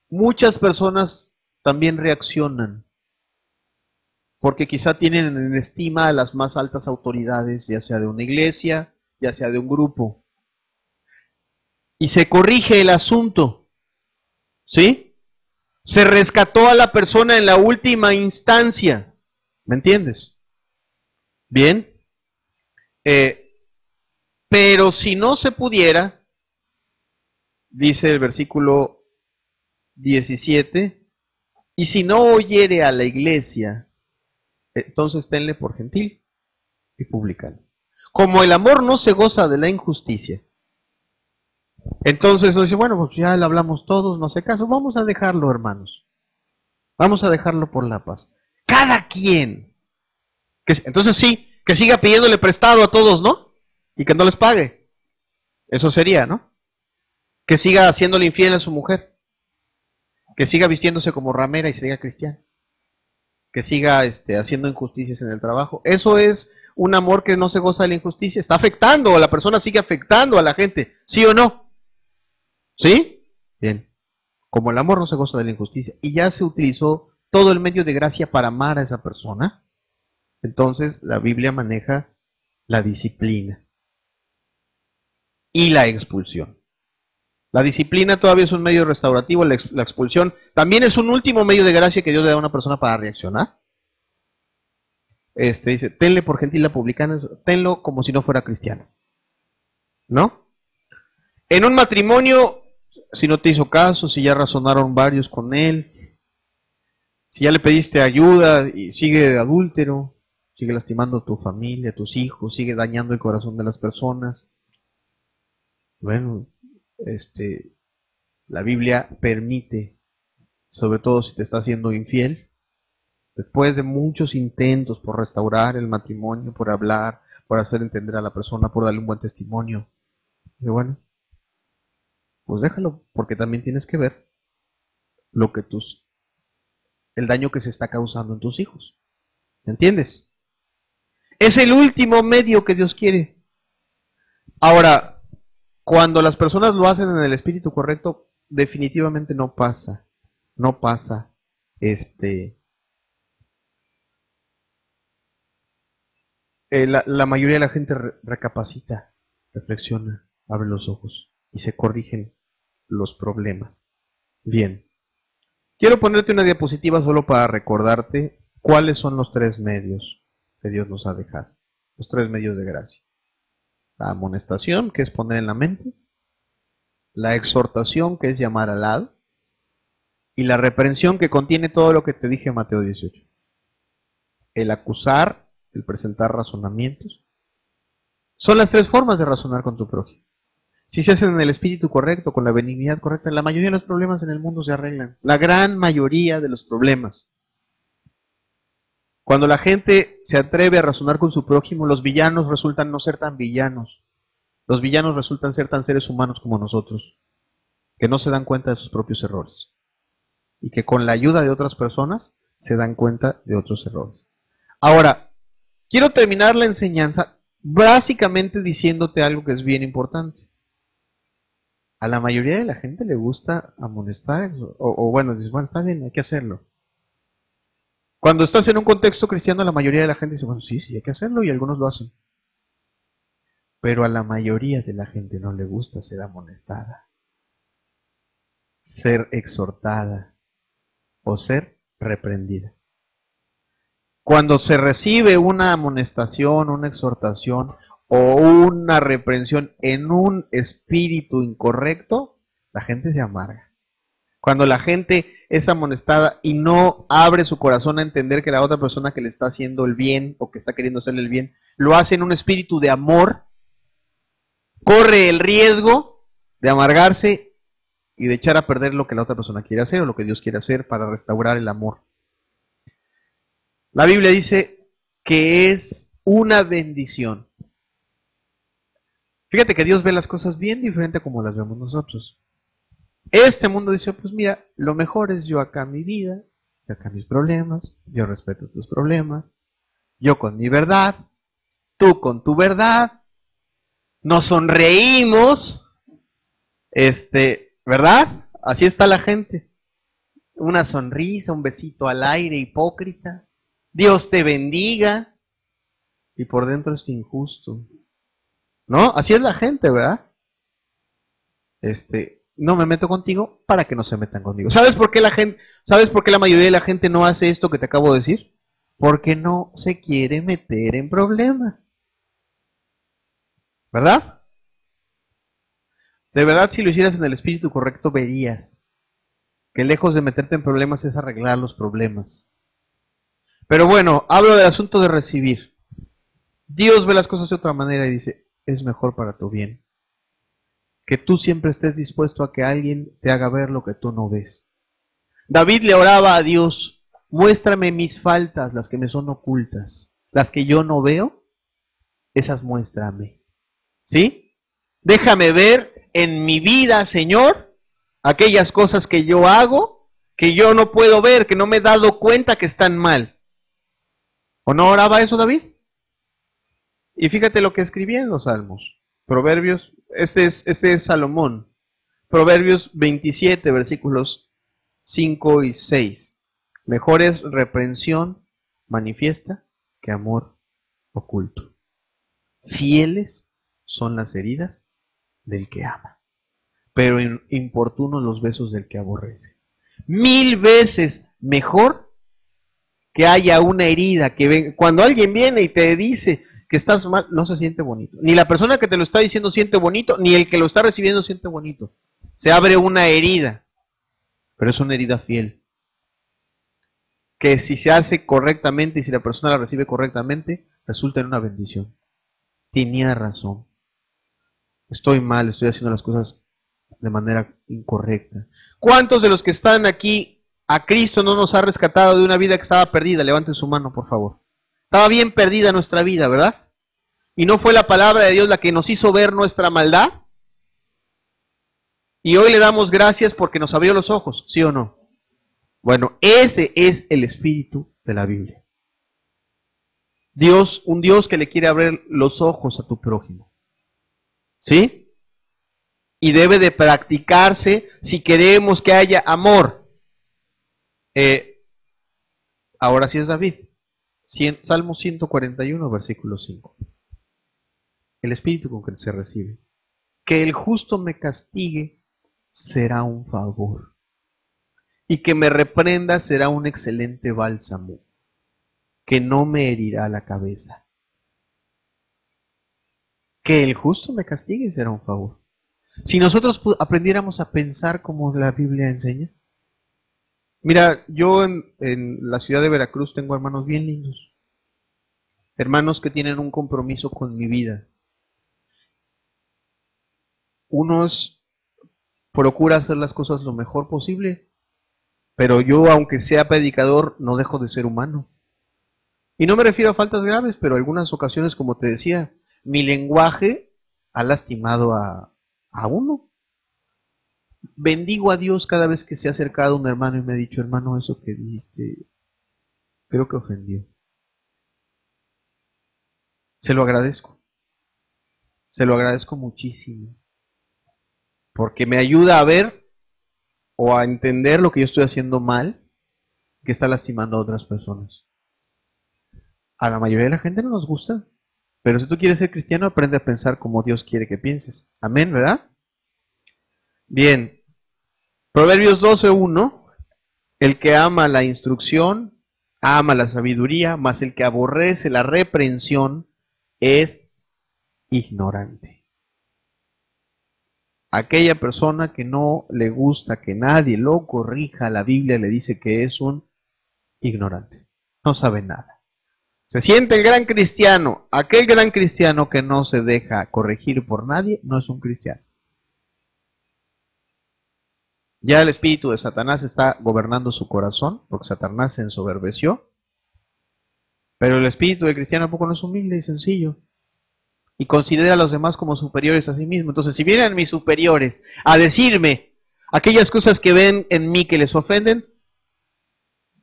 S1: muchas personas también reaccionan, porque quizá tienen en estima a las más altas autoridades, ya sea de una iglesia, ya sea de un grupo. Y se corrige el asunto, ¿sí? Se rescató a la persona en la última instancia, ¿me entiendes? Bien. Pero si no se pudiera, dice el versículo 17, y si no oyere a la iglesia, entonces tenle por gentil y publicano. Como el amor no se goza de la injusticia, entonces dice, bueno, pues ya le hablamos todos, no hace caso, vamos a dejarlo, hermanos. Vamos a dejarlo por la paz. Cada quien. Entonces sí, que siga pidiéndole prestado a todos, ¿no? Y que no les pague. Eso sería, ¿no? Que siga haciéndole infiel a su mujer. Que siga vistiéndose como ramera y se diga cristiano. Que siga haciendo injusticias en el trabajo. Eso es un amor que no se goza de la injusticia. Está afectando, a la persona sigue afectando a la gente. ¿Sí o no? ¿Sí? Bien. Como el amor no se goza de la injusticia y ya se utilizó todo el medio de gracia para amar a esa persona, entonces la Biblia maneja la disciplina y la expulsión. La disciplina todavía es un medio restaurativo, la expulsión también es un último medio de gracia que Dios le da a una persona para reaccionar. Dice, tenle por gentil a publicano, tenlo como si no fuera cristiano. ¿No? En un matrimonio, si no te hizo caso, si ya razonaron varios con él, si ya le pediste ayuda y sigue de adúltero, sigue lastimando a tu familia, a tus hijos, sigue dañando el corazón de las personas. Bueno, la Biblia permite, sobre todo si te está haciendo infiel, después de muchos intentos por restaurar el matrimonio, por hablar, por hacer entender a la persona, por darle un buen testimonio, y bueno, pues déjalo, porque también tienes que ver el daño que se está causando en tus hijos. ¿Me entiendes? Es el último medio que Dios quiere. Ahora, cuando las personas lo hacen en el espíritu correcto, definitivamente no pasa. La mayoría de la gente recapacita, reflexiona, abre los ojos y se corrigen los problemas. Bien. Quiero ponerte una diapositiva solo para recordarte cuáles son los tres medios que Dios nos ha dejado. Los tres medios de gracia. La amonestación, que es poner en la mente. La exhortación, que es llamar al lado. Y la reprensión, que contiene todo lo que te dije en Mateo 18. El acusar, el presentar razonamientos. Son las tres formas de razonar con tu prójimo. Si se hacen en el espíritu correcto, con la benignidad correcta, la mayoría de los problemas en el mundo se arreglan. La gran mayoría de los problemas. Cuando la gente se atreve a razonar con su prójimo, los villanos resultan no ser tan villanos. Los villanos resultan ser tan seres humanos como nosotros, que no se dan cuenta de sus propios errores. Y que con la ayuda de otras personas se dan cuenta de otros errores. Ahora, quiero terminar la enseñanza básicamente diciéndote algo que es bien importante. A la mayoría de la gente le gusta amonestar, o bueno, dices, bueno, está bien, hay que hacerlo. Cuando estás en un contexto cristiano, la mayoría de la gente dice, bueno, sí, hay que hacerlo, y algunos lo hacen. Pero a la mayoría de la gente no le gusta ser amonestada, ser exhortada o ser reprendida. Cuando se recibe una amonestación, una exhortación o una reprensión en un espíritu incorrecto, la gente se amarga. Cuando la gente es amonestada y no abre su corazón a entender que la otra persona que le está haciendo el bien o que está queriendo hacerle el bien, lo hace en un espíritu de amor, corre el riesgo de amargarse y de echar a perder lo que la otra persona quiere hacer o lo que Dios quiere hacer para restaurar el amor. La Biblia dice que es una bendición. Fíjate que Dios ve las cosas bien diferente a como las vemos nosotros. Este mundo dice, pues mira, lo mejor es yo acá mi vida, yo acá mis problemas, yo respeto tus problemas, yo con mi verdad, tú con tu verdad, nos sonreímos, ¿verdad? Así está la gente. Una sonrisa, un besito al aire, hipócrita. Dios te bendiga. Y por dentro es injusto. ¿No? Así es la gente, ¿verdad? No me meto contigo para que no se metan conmigo. ¿Sabes por qué la mayoría de la gente no hace esto que te acabo de decir? Porque no se quiere meter en problemas. ¿Verdad? De verdad, si lo hicieras en el espíritu correcto, verías que lejos de meterte en problemas es arreglar los problemas. Pero bueno, hablo del asunto de recibir. Dios ve las cosas de otra manera y dice, es mejor para tu bien. Que tú siempre estés dispuesto a que alguien te haga ver lo que tú no ves. David le oraba a Dios, muéstrame mis faltas, las que me son ocultas. Las que yo no veo, esas muéstrame. ¿Sí? Déjame ver en mi vida, Señor, aquellas cosas que yo hago, que yo no puedo ver, que no me he dado cuenta que están mal. ¿O no oraba eso David? Y fíjate lo que escribía en los Salmos. Proverbios, este es Salomón. Proverbios 27, versículos 5 y 6. Mejor es reprensión manifiesta que amor oculto. Fieles son las heridas del que ama, pero importunos los besos del que aborrece. 1000 veces mejor que haya una herida, cuando alguien viene y te dice que estás mal, no se siente bonito. Ni la persona que te lo está diciendo siente bonito, ni el que lo está recibiendo siente bonito. Se abre una herida, pero es una herida fiel. Que si se hace correctamente y si la persona la recibe correctamente, resulta en una bendición. Tenía razón. Estoy mal, estoy haciendo las cosas de manera incorrecta. ¿Cuántos de los que están aquí a Cristo no nos ha rescatado de una vida que estaba perdida? Levanten su mano, por favor. Estaba bien perdida nuestra vida, ¿verdad? ¿Y no fue la palabra de Dios la que nos hizo ver nuestra maldad? Y hoy le damos gracias porque nos abrió los ojos, ¿sí o no? Bueno, ese es el espíritu de la Biblia. Dios, un Dios que le quiere abrir los ojos a tu prójimo. ¿Sí? Y debe de practicarse si queremos que haya amor. Ahora sí es David. Salmo 141, versículo 5. El espíritu con que se recibe. Que el justo me castigue será un favor. Y que me reprenda será un excelente bálsamo. Que no me herirá la cabeza. Que el justo me castigue será un favor. Si nosotros aprendiéramos a pensar como la Biblia enseña. Mira, yo en la ciudad de Veracruz tengo hermanos bien lindos. Hermanos que tienen un compromiso con mi vida. Unos procura hacer las cosas lo mejor posible, pero yo, aunque sea predicador, no dejo de ser humano. Y no me refiero a faltas graves, pero algunas ocasiones, como te decía, mi lenguaje ha lastimado a uno. Bendigo a Dios cada vez que se ha acercado un hermano y me ha dicho, hermano, eso que dijiste, creo que ofendió. Se lo agradezco. Se lo agradezco muchísimo. Porque me ayuda a ver o a entender lo que yo estoy haciendo mal, que está lastimando a otras personas. A la mayoría de la gente no nos gusta. Pero si tú quieres ser cristiano, aprende a pensar como Dios quiere que pienses. Amén, ¿verdad? Bien. Proverbios 12:1. El que ama la instrucción, ama la sabiduría, mas el que aborrece la reprensión es ignorante. Aquella persona que no le gusta que nadie lo corrija, la Biblia le dice que es un ignorante. No sabe nada. Se siente el gran cristiano. Aquel gran cristiano que no se deja corregir por nadie no es un cristiano. Ya el espíritu de Satanás está gobernando su corazón, porque Satanás se ensoberbeció. Pero el espíritu del cristiano tampoco no es humilde y sencillo. Y considera a los demás como superiores a sí mismo. Entonces, si vienen mis superiores a decirme aquellas cosas que ven en mí que les ofenden,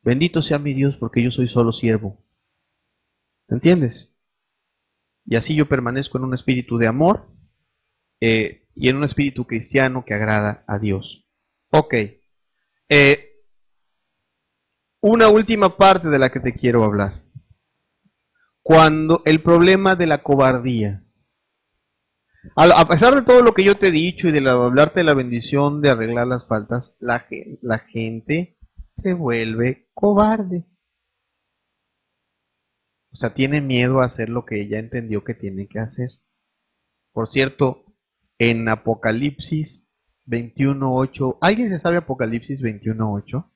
S1: bendito sea mi Dios porque yo soy solo siervo. ¿Entiendes? Y así yo permanezco en un espíritu de amor y en un espíritu cristiano que agrada a Dios. Ok. Una última parte de la que te quiero hablar. Cuando el problema de la cobardía. A pesar de todo lo que yo te he dicho y de hablarte de la bendición de arreglar las faltas, la gente se vuelve cobarde. O sea, tiene miedo a hacer lo que ella entendió que tiene que hacer. Por cierto, en Apocalipsis 21:8, ¿alguien se sabe Apocalipsis 21:8?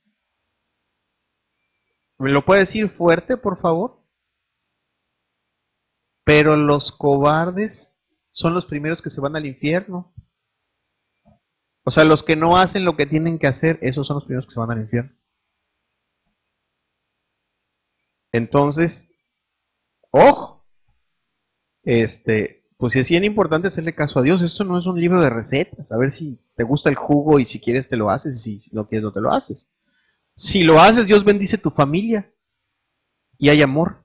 S1: ¿Me lo puede decir fuerte, por favor? Pero los cobardes son los primeros que se van al infierno. O sea, los que no hacen lo que tienen que hacer, esos son los primeros que se van al infierno. Entonces, ojo, pues sí es bien importante hacerle caso a Dios. Esto no es un libro de recetas. A ver si te gusta el jugo y si quieres te lo haces y si no quieres no te lo haces. Si lo haces, Dios bendice tu familia y hay amor.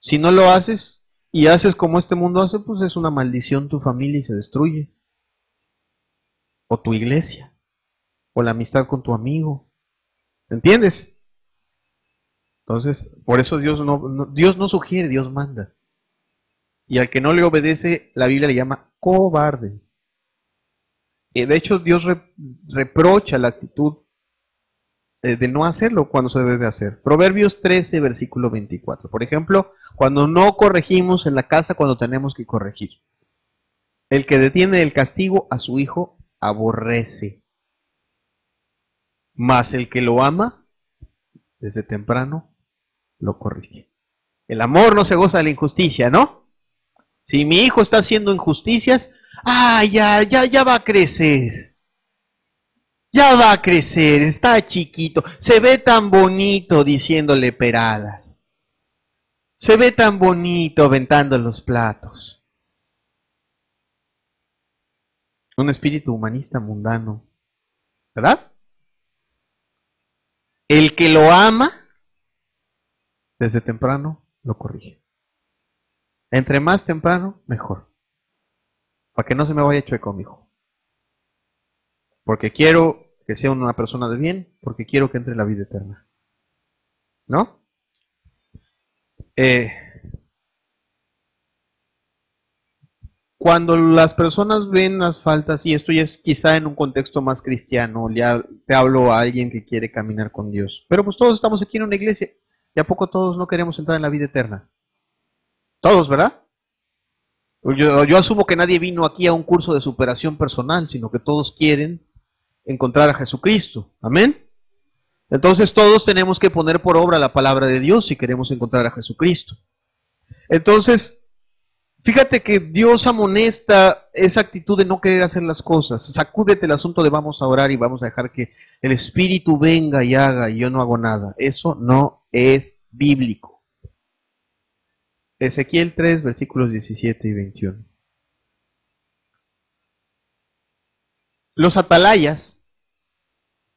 S1: Si no lo haces y haces como este mundo hace, pues es una maldición tu familia y se destruye. O tu iglesia, o la amistad con tu amigo. ¿Entiendes? Entonces, por eso Dios no sugiere, Dios manda. Y al que no le obedece, la Biblia le llama cobarde. De hecho, Dios reprocha la actitud de no hacerlo cuando se debe de hacer. Proverbios 13, versículo 24. Por ejemplo, cuando no corregimos en la casa cuando tenemos que corregir. El que detiene el castigo a su hijo aborrece. Mas el que lo ama, desde temprano, lo corrige. El amor no se goza de la injusticia, ¿no? Si mi hijo está haciendo injusticias, ya va a crecer. Ya va a crecer, está chiquito, se ve tan bonito diciéndole peradas. Se ve tan bonito aventando los platos. Un espíritu humanista mundano, ¿verdad? El que lo ama, desde temprano lo corrige. Entre más temprano, mejor. Para que no se me vaya chueco, mijo. Porque quiero que sea una persona de bien, porque quiero que entre en la vida eterna. ¿No? Cuando las personas ven las faltas, y esto ya es quizá en un contexto más cristiano, ya te hablo a alguien que quiere caminar con Dios. Pero pues todos estamos aquí en una iglesia, y a poco todos no queremos entrar en la vida eterna. Todos, ¿verdad? Yo asumo que nadie vino aquí a un curso de superación personal, sino que todos quieren encontrar a Jesucristo. Amén. Entonces todos tenemos que poner por obra la palabra de Dios si queremos encontrar a Jesucristo. Entonces, fíjate que Dios amonesta esa actitud de no querer hacer las cosas. Sacúdete el asunto de vamos a orar y vamos a dejar que el Espíritu venga y haga y yo no hago nada. Eso no es bíblico. Ezequiel 3, versículos 17 y 21. Los atalayas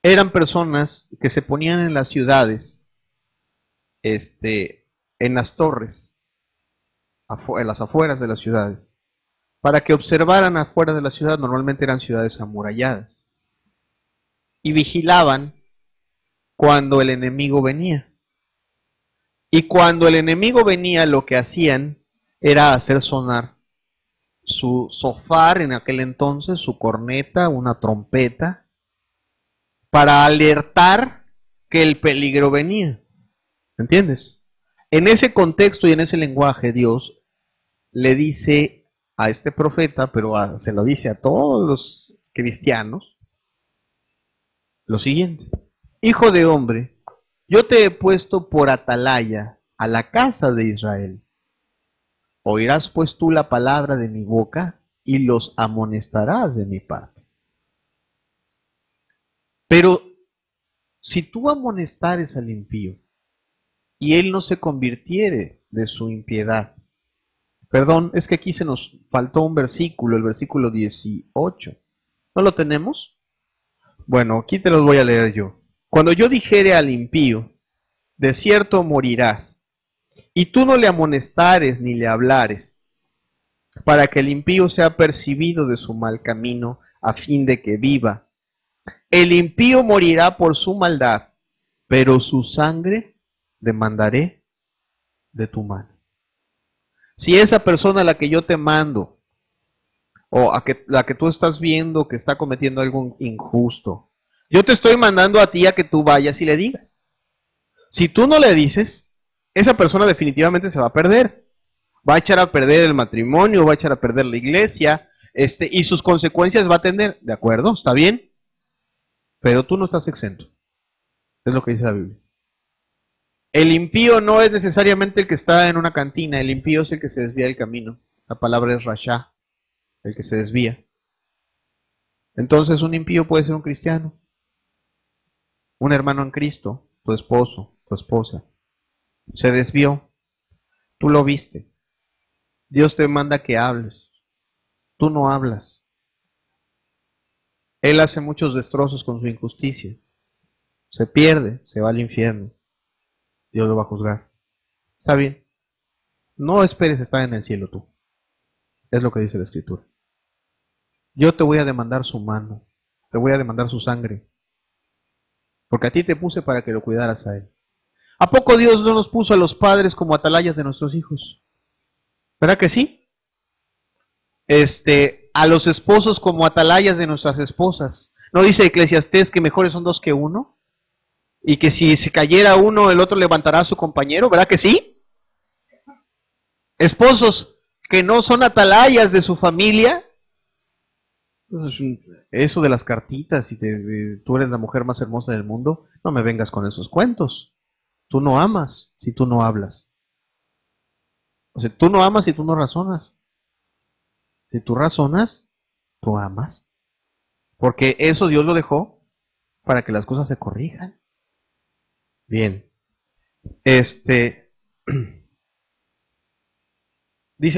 S1: eran personas que se ponían en las ciudades, en las torres, en las afueras de las ciudades, para que observaran afuera de la ciudad. Normalmente eran ciudades amuralladas, y vigilaban cuando el enemigo venía. Y cuando el enemigo venía, lo que hacían era hacer sonar su zofar, en aquel entonces, su corneta, una trompeta, para alertar que el peligro venía. ¿Entiendes? En ese contexto y en ese lenguaje, Dios le dice a este profeta, pero se lo dice a todos los cristianos, lo siguiente: Hijo de hombre, yo te he puesto por atalaya a la casa de Israel. Oirás pues tú la palabra de mi boca y los amonestarás de mi parte. Pero si tú amonestares al impío y él no se convirtiere de su impiedad, perdón, es que aquí se nos faltó un versículo, el versículo 18. ¿No lo tenemos? Bueno, aquí te los voy a leer yo. Cuando yo dijere al impío, de cierto morirás, y tú no le amonestares ni le hablares, para que el impío sea percibido de su mal camino, a fin de que viva. El impío morirá por su maldad, pero su sangre demandaré de tu mano. Si esa persona a la que yo te mando, o la que tú estás viendo que está cometiendo algo injusto, yo te estoy mandando a ti a que tú vayas y le digas. Si tú no le dices, esa persona definitivamente se va a perder. Va a echar a perder el matrimonio, va a echar a perder la iglesia, y sus consecuencias va a tener, ¿de acuerdo? ¿Está bien? Pero tú no estás exento. Es lo que dice la Biblia. El impío no es necesariamente el que está en una cantina, el impío es el que se desvía del camino. La palabra es rasha, el que se desvía. Entonces un impío puede ser un cristiano, un hermano en Cristo, tu esposo, tu esposa. Se desvió, tú lo viste. Dios te manda que hables, tú no hablas. Él hace muchos destrozos con su injusticia. Se pierde, se va al infierno. Dios lo va a juzgar. Está bien. No esperes estar en el cielo tú. Es lo que dice la Escritura. Yo te voy a demandar su mano. Te voy a demandar su sangre. Porque a ti te puse para que lo cuidaras a él. ¿A poco Dios no nos puso a los padres como atalayas de nuestros hijos? ¿Verdad que sí? A los esposos como atalayas de nuestras esposas. ¿No dice Eclesiastés que mejores son dos que uno? Y que si se cayera uno, el otro levantará a su compañero, ¿verdad que sí? Esposos que no son atalayas de su familia. Eso de las cartitas y tú eres la mujer más hermosa del mundo, no me vengas con esos cuentos. Tú no amas si tú no hablas. O sea, tú no amas si tú no razonas. Si tú razonas, tú amas. Porque eso Dios lo dejó para que las cosas se corrijan. Bien. Dice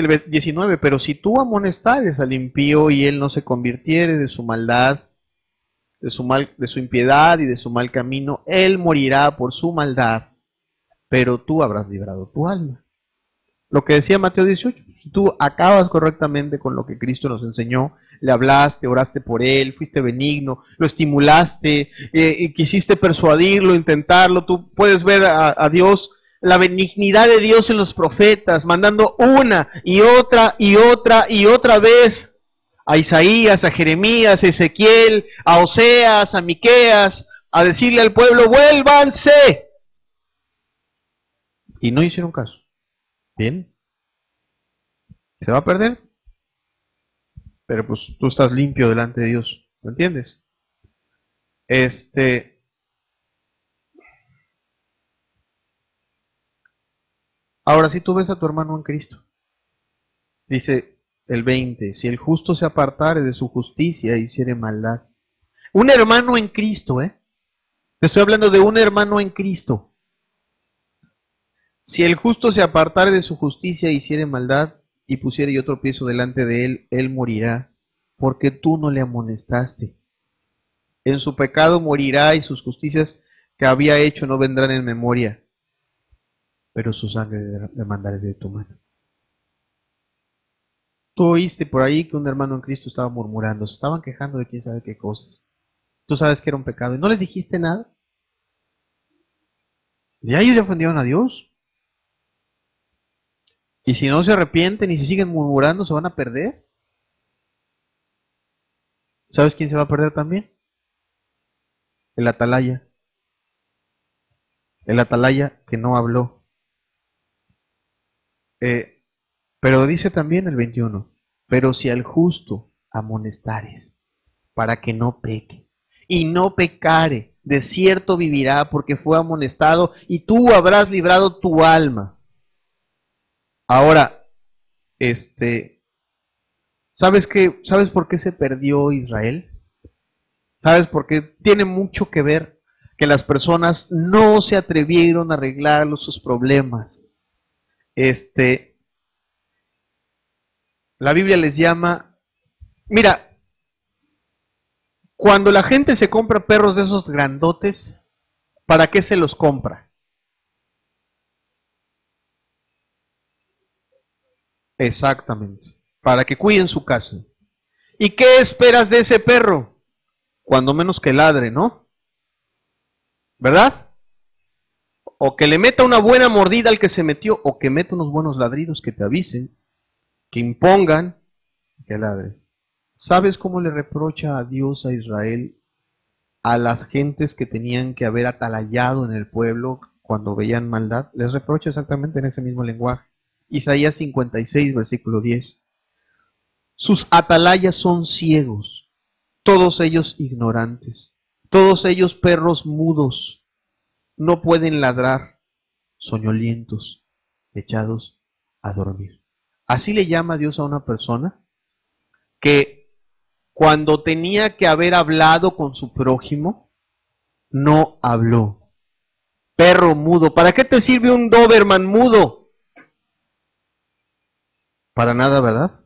S1: el 19, pero si tú amonestares al impío y él no se convirtiere de su maldad, de su impiedad y de su mal camino, él morirá por su maldad, pero tú habrás librado tu alma. Lo que decía Mateo 18, si tú acabas correctamente con lo que Cristo nos enseñó, le hablaste, oraste por él, fuiste benigno, lo estimulaste, quisiste persuadirlo, intentarlo, tú puedes ver a Dios, la benignidad de Dios en los profetas, mandando una y otra y otra y otra vez a Isaías, a Jeremías, a Ezequiel, a Oseas, a Miqueas, a decirle al pueblo, vuélvanse. Y no hicieron caso. Bien. Se va a perder, pero pues tú estás limpio delante de Dios. ¿Lo entiendes? Ahora, si tú ves a tu hermano en Cristo, dice el 20, si el justo se apartare de su justicia e hiciere maldad. Un hermano en Cristo, Te estoy hablando de un hermano en Cristo. Si el justo se apartare de su justicia e hiciere maldad, y pusiere yo tropiezo delante de él, él morirá, porque tú no le amonestaste. En su pecado morirá y sus justicias que había hecho no vendrán en memoria, pero su sangre demandaré de tu mano. Tú oíste por ahí que un hermano en Cristo estaba murmurando, se estaban quejando de quién sabe qué cosas. Tú sabes que era un pecado y no les dijiste nada. Ya ellos ya ofendieron a Dios. Y si no se arrepienten y si siguen murmurando, se van a perder. ¿Sabes quién se va a perder también? El atalaya. El atalaya que no habló. Pero dice también el 21, pero si al justo amonestares, para que no peque, y no pecare, de cierto vivirá, porque fue amonestado, y tú habrás librado tu alma. Ahora, ¿sabes por qué se perdió Israel? ¿Sabes por qué? Tiene mucho que ver que las personas no se atrevieron a arreglar sus problemas. La Biblia les llama, mira, cuando la gente se compra perros de esos grandotes, ¿para qué se los compra? Exactamente, para que cuiden su casa. ¿Y qué esperas de ese perro? Cuando menos que ladre, ¿no? ¿Verdad? O que le meta una buena mordida al que se metió, o que meta unos buenos ladridos que te avisen, que impongan, que ladre. ¿Sabes cómo le reprocha a Dios a Israel a las gentes que tenían que haber atalayado en el pueblo cuando veían maldad? Les reprocha exactamente en ese mismo lenguaje. Isaías 56, versículo 10. Sus atalayas son ciegos, todos ellos ignorantes, todos ellos perros mudos, no pueden ladrar, soñolientos, echados a dormir. Así le llama Dios a una persona que cuando tenía que haber hablado con su prójimo, no habló. Perro mudo. ¿Para qué te sirve un Doberman mudo? Para nada, ¿verdad?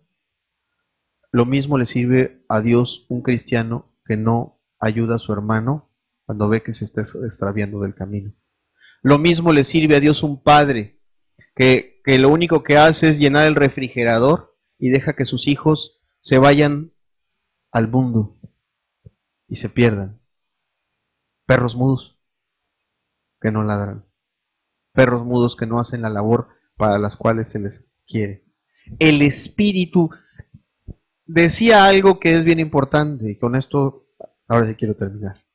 S1: Lo mismo le sirve a Dios un cristiano que no ayuda a su hermano cuando ve que se está extraviando del camino. Lo mismo le sirve a Dios un padre que lo único que hace es llenar el refrigerador y deja que sus hijos se vayan al mundo y se pierdan. Perros mudos que no ladran. Perros mudos que no hacen la labor para las cuales se les quiere. El Espíritu decía algo que es bien importante y con esto ahora sí quiero terminar.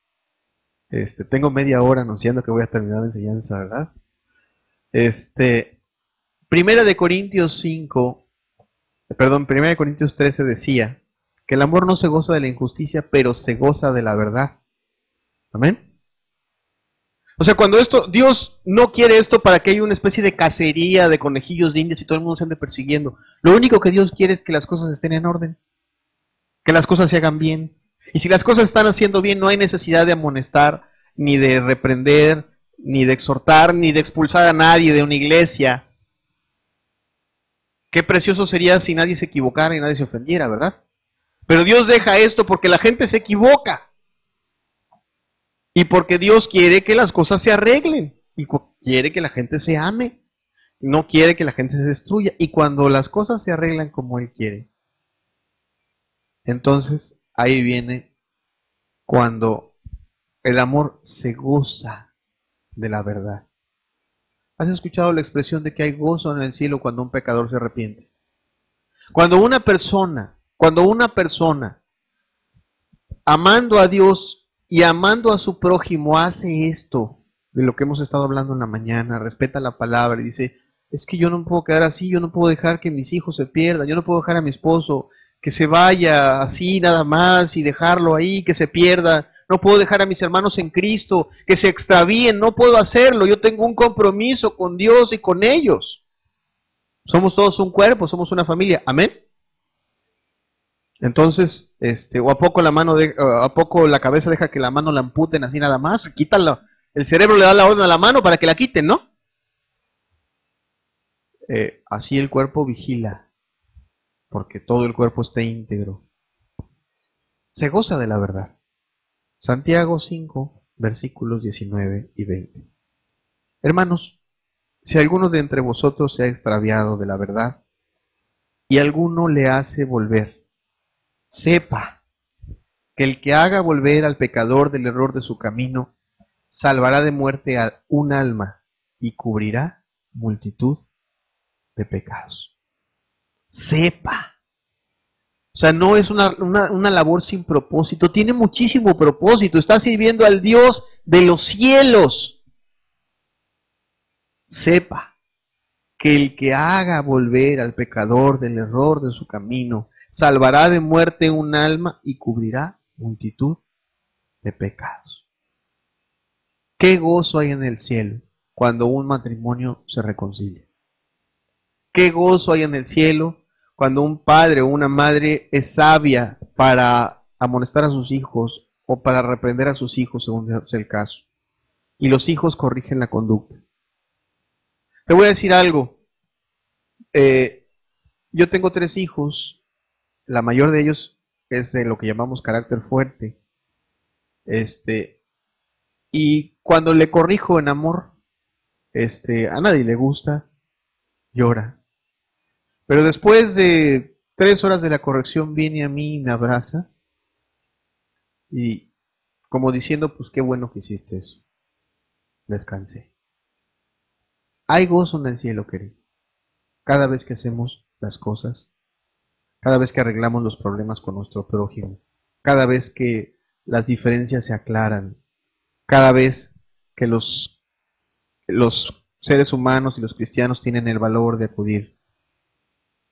S1: Tengo media hora anunciando que voy a terminar la enseñanza, ¿verdad? Primera de Corintios 13 decía que el amor no se goza de la injusticia, pero se goza de la verdad. ¿Amén? O sea, cuando Dios no quiere esto para que haya una especie de cacería de conejillos de indias y todo el mundo se ande persiguiendo. Lo único que Dios quiere es que las cosas estén en orden, que las cosas se hagan bien. Y si las cosas están haciendo bien, no hay necesidad de amonestar, ni de reprender, ni de exhortar, ni de expulsar a nadie de una iglesia. Qué precioso sería si nadie se equivocara y nadie se ofendiera, ¿verdad? Pero Dios deja esto porque la gente se equivoca. Y porque Dios quiere que las cosas se arreglen. Y quiere que la gente se ame. No quiere que la gente se destruya. Y cuando las cosas se arreglan como Él quiere, entonces ahí viene cuando el amor se goza de la verdad. ¿Has escuchado la expresión de que hay gozo en el cielo cuando un pecador se arrepiente? Cuando una persona, amando a Dios y amando a su prójimo, hace esto de lo que hemos estado hablando en la mañana, respeta la palabra y dice, es que yo no puedo quedar así, yo no puedo dejar que mis hijos se pierdan, yo no puedo dejar a mi esposo que se vaya así nada más y dejarlo ahí, que se pierda, no puedo dejar a mis hermanos en Cristo, que se extravíen, no puedo hacerlo, yo tengo un compromiso con Dios y con ellos. Somos todos un cuerpo, somos una familia, amén. Entonces, o a poco a poco la cabeza deja que la mano la amputen así nada más, quítalo, el cerebro le da la orden a la mano para que la quiten, ¿no? Así el cuerpo vigila, porque todo el cuerpo esté íntegro. Se goza de la verdad. Santiago 5, versículos 19 y 20. Hermanos, si alguno de entre vosotros se ha extraviado de la verdad y alguno le hace volver, sepa que el que haga volver al pecador del error de su camino, salvará de muerte a un alma y cubrirá multitud de pecados. Sepa. O sea, no es una labor sin propósito, tiene muchísimo propósito, está sirviendo al Dios de los cielos. Sepa que el que haga volver al pecador del error de su camino, salvará de muerte un alma y cubrirá multitud de pecados. ¿Qué gozo hay en el cielo cuando un matrimonio se reconcilia? ¿Qué gozo hay en el cielo cuando un padre o una madre es sabia para amonestar a sus hijos o para reprender a sus hijos según sea el caso. Y los hijos corrigen la conducta. Te voy a decir algo. Yo tengo 3 hijos. La mayor de ellos es de lo que llamamos carácter fuerte. Y cuando le corrijo en amor, a nadie le gusta, llora. Pero después de 3 horas de la corrección viene a mí y me abraza. Y como diciendo, pues qué bueno que hiciste eso. Descansé. Hay gozo en el cielo, querido. Cada vez que hacemos las cosas, cada vez que arreglamos los problemas con nuestro prójimo, cada vez que las diferencias se aclaran, cada vez que los seres humanos y los cristianos tienen el valor de acudir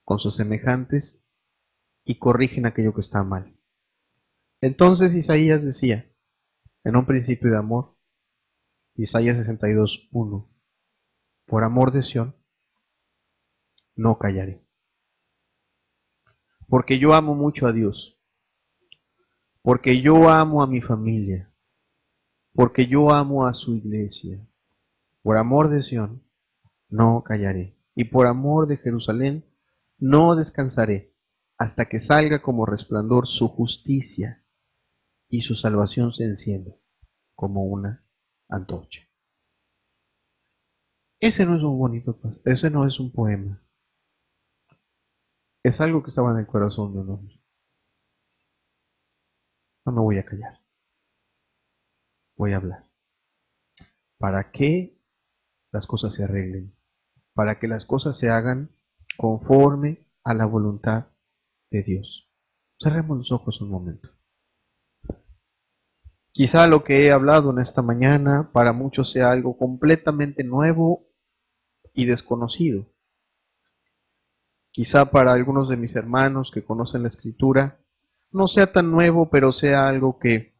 S1: con sus semejantes y corrigen aquello que está mal. Entonces Isaías decía, en un principio de amor, Isaías 62:1, por amor de Sión, no callaré. Porque yo amo mucho a Dios, porque yo amo a mi familia, porque yo amo a su iglesia. Por amor de Sión, no callaré. Y por amor de Jerusalén, no descansaré, hasta que salga como resplandor su justicia y su salvación se encienda como una antorcha. Ese no es un bonito pasaje, ese no es un poema. Es algo que estaba en el corazón de un hombre. No me voy a callar. Voy a hablar. Para que las cosas se arreglen. Para que las cosas se hagan conforme a la voluntad de Dios. Cerremos los ojos un momento. Quizá lo que he hablado en esta mañana para muchos sea algo completamente nuevo y desconocido. Quizá para algunos de mis hermanos que conocen la Escritura no sea tan nuevo, pero sea algo que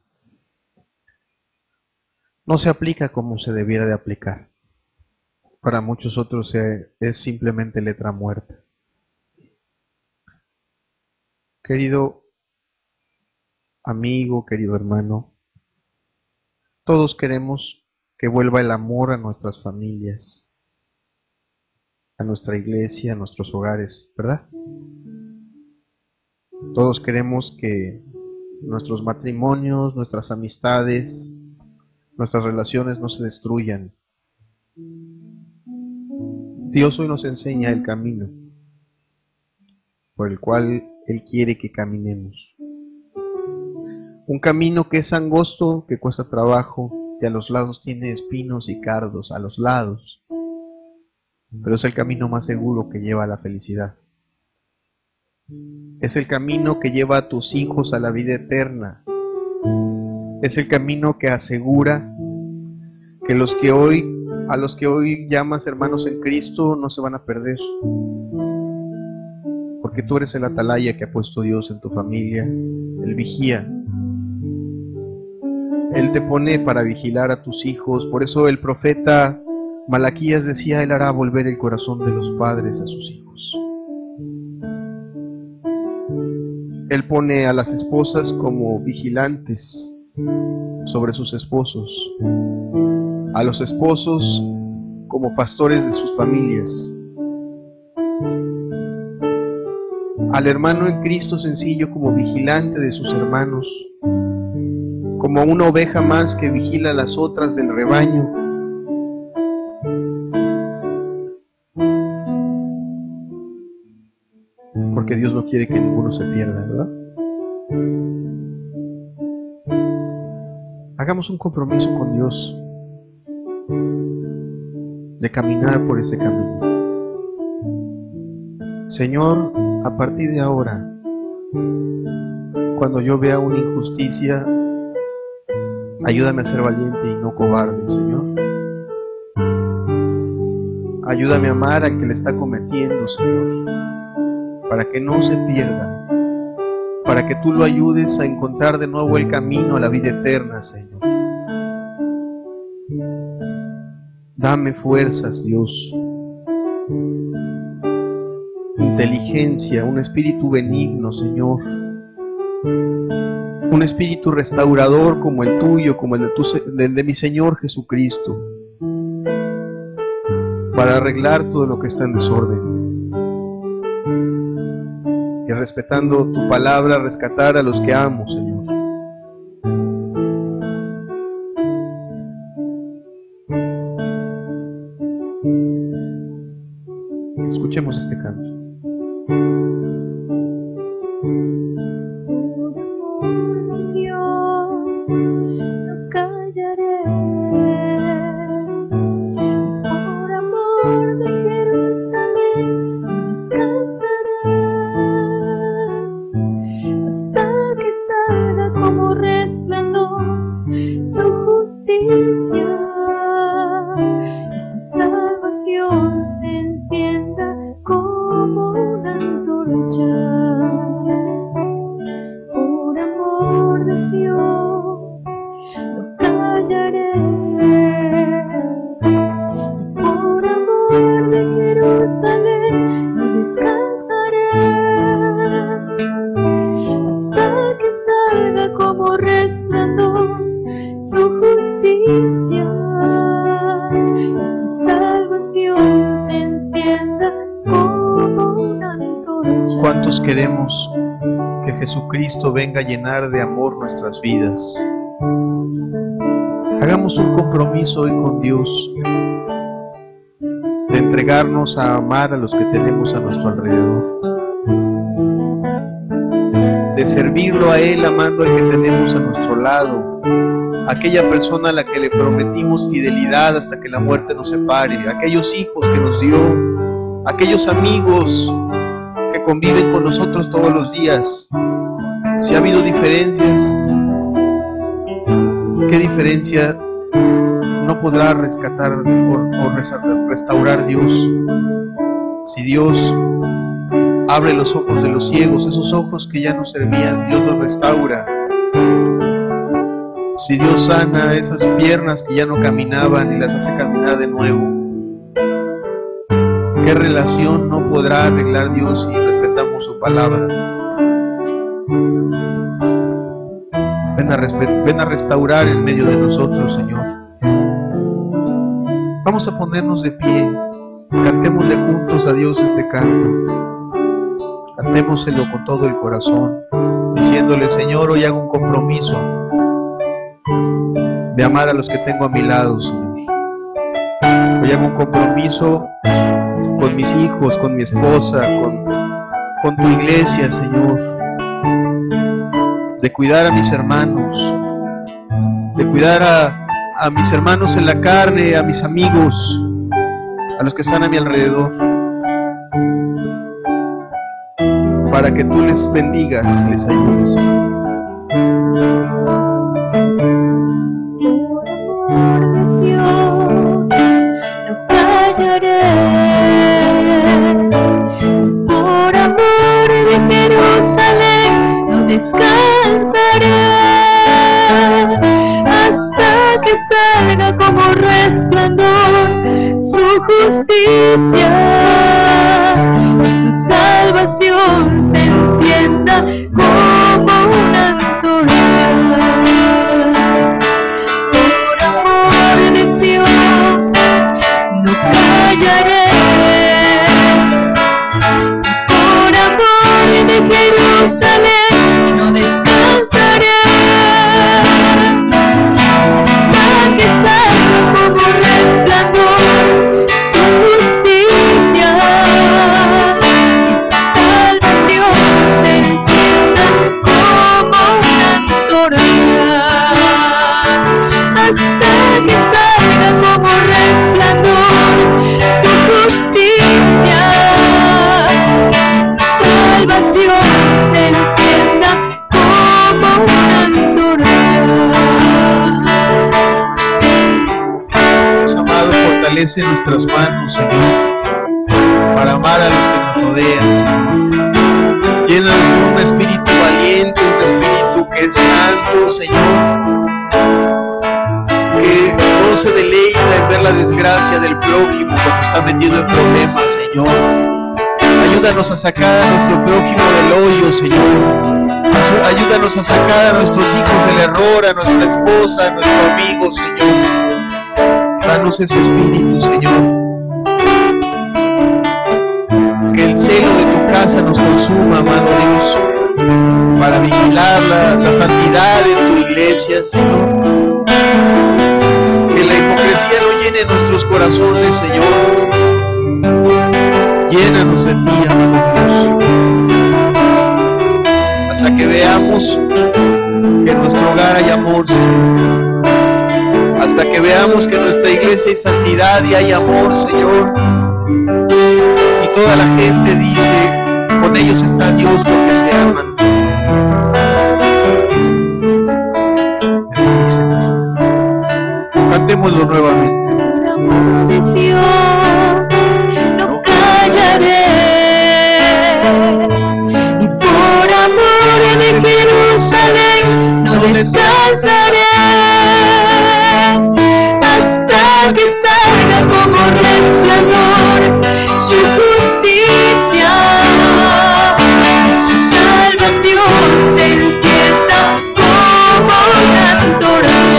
S1: no se aplica como se debiera de aplicar. Para muchos otros es simplemente letra muerta. Querido amigo, querido hermano, todos queremos que vuelva el amor a nuestras familias, a nuestra iglesia, a nuestros hogares, ¿verdad? Todos queremos que nuestros matrimonios, nuestras amistades, nuestras relaciones no se destruyan. Dios hoy nos enseña el camino por el cual Él quiere que caminemos. Un camino que es angosto, que cuesta trabajo, que a los lados tiene espinos y cardos, a los lados. Pero es el camino más seguro que lleva a la felicidad. Es el camino que lleva a tus hijos a la vida eterna. Es el camino que asegura que a los que hoy llamas hermanos en Cristo no se van a perder. Porque tú eres el atalaya que ha puesto Dios en tu familia, el vigía. Él te pone para vigilar a tus hijos. Por eso el profeta Malaquías decía, Él hará volver el corazón de los padres a sus hijos. Él pone a las esposas como vigilantes sobre sus esposos, a los esposos como pastores de sus familias, al hermano en Cristo sencillo como vigilante de sus hermanos, como una oveja más que vigila a las otras del rebaño. Porque Dios no quiere que ninguno se pierda, ¿verdad? Hagamos un compromiso con Dios de caminar por ese camino. Señor, a partir de ahora, cuando yo vea una injusticia, ayúdame a ser valiente y no cobarde, Señor. Ayúdame a amar al que le está cometiendo, Señor, para que no se pierda, para que tú lo ayudes a encontrar de nuevo el camino a la vida eterna, Señor. Dame fuerzas, Dios, inteligencia, un espíritu benigno, Señor, un espíritu restaurador como el tuyo, como el de mi Señor Jesucristo, para arreglar todo lo que está en desorden. Y respetando tu palabra, rescatar a los que amo, Señor. Escuchemos este canto. ¿Cuántos queremos que Jesucristo venga a llenar de amor nuestras vidas? Hagamos un compromiso hoy con Dios de entregarnos a amar a los que tenemos a nuestro alrededor, de servirlo a Él amando al que tenemos a nuestro lado, aquella persona a la que le prometimos fidelidad hasta que la muerte nos separe, aquellos hijos que nos dio, aquellos amigos que conviven con nosotros todos los días. Si ha habido diferencias, ¿qué diferencia no podrá rescatar o restaurar Dios? Si Dios abre los ojos de los ciegos, esos ojos que ya no servían, Dios los restaura. Si Dios sana esas piernas que ya no caminaban y las hace caminar de nuevo, ¿qué relación no podrá arreglar Dios si respetamos su palabra? Ven a restaurar en medio de nosotros, Señor. Vamos a ponernos de pie, cantémosle juntos a Dios este canto, cantémoselo con todo el corazón, diciéndole: Señor, hoy hago un compromiso de amar a los que tengo a mi lado, Señor. Hoy hago un compromiso con mis hijos, con mi esposa, con tu iglesia, Señor, de cuidar a mis hermanos, de cuidar a mis hermanos en la carne, a mis amigos, a los que están a mi alrededor, para que tú les bendigas y les ayudes.
S2: Como resplandor su justicia, su salvación se encienda como una antorcha. Por amor de Dios no callaré, por amor de Jerusalén no descansaré.
S1: Fortalece nuestras manos, Señor, para amar a los que nos rodean, Señor. Llénanos de un espíritu valiente, un espíritu que es santo, Señor, que no se deleita en ver la desgracia del prójimo cuando está metido en problemas, Señor. Ayúdanos a sacar a nuestro prójimo del hoyo, Señor. Ayúdanos a sacar a nuestros hijos del error, a nuestra esposa, a nuestro amigo, Señor. Danos ese espíritu, Señor. Que el celo de tu casa nos consuma, amado Dios, para vigilar la santidad de tu iglesia, Señor. Que la hipocresía no llene nuestros corazones, Señor. Llénanos de ti, amado Dios. Hasta que veamos que en nuestro hogar hay amor, Señor. Hasta que veamos que en nuestra iglesia hay santidad y hay amor, Señor. Y toda la gente dice, con ellos está Dios porque se aman. Cantémoslo nuevamente.
S2: Por amor de Dios, no callaré. Y por amor de Jerusalén, no descansaré. Hasta que salga como resplandor su justicia. Su salvación se encienda como una antorcha.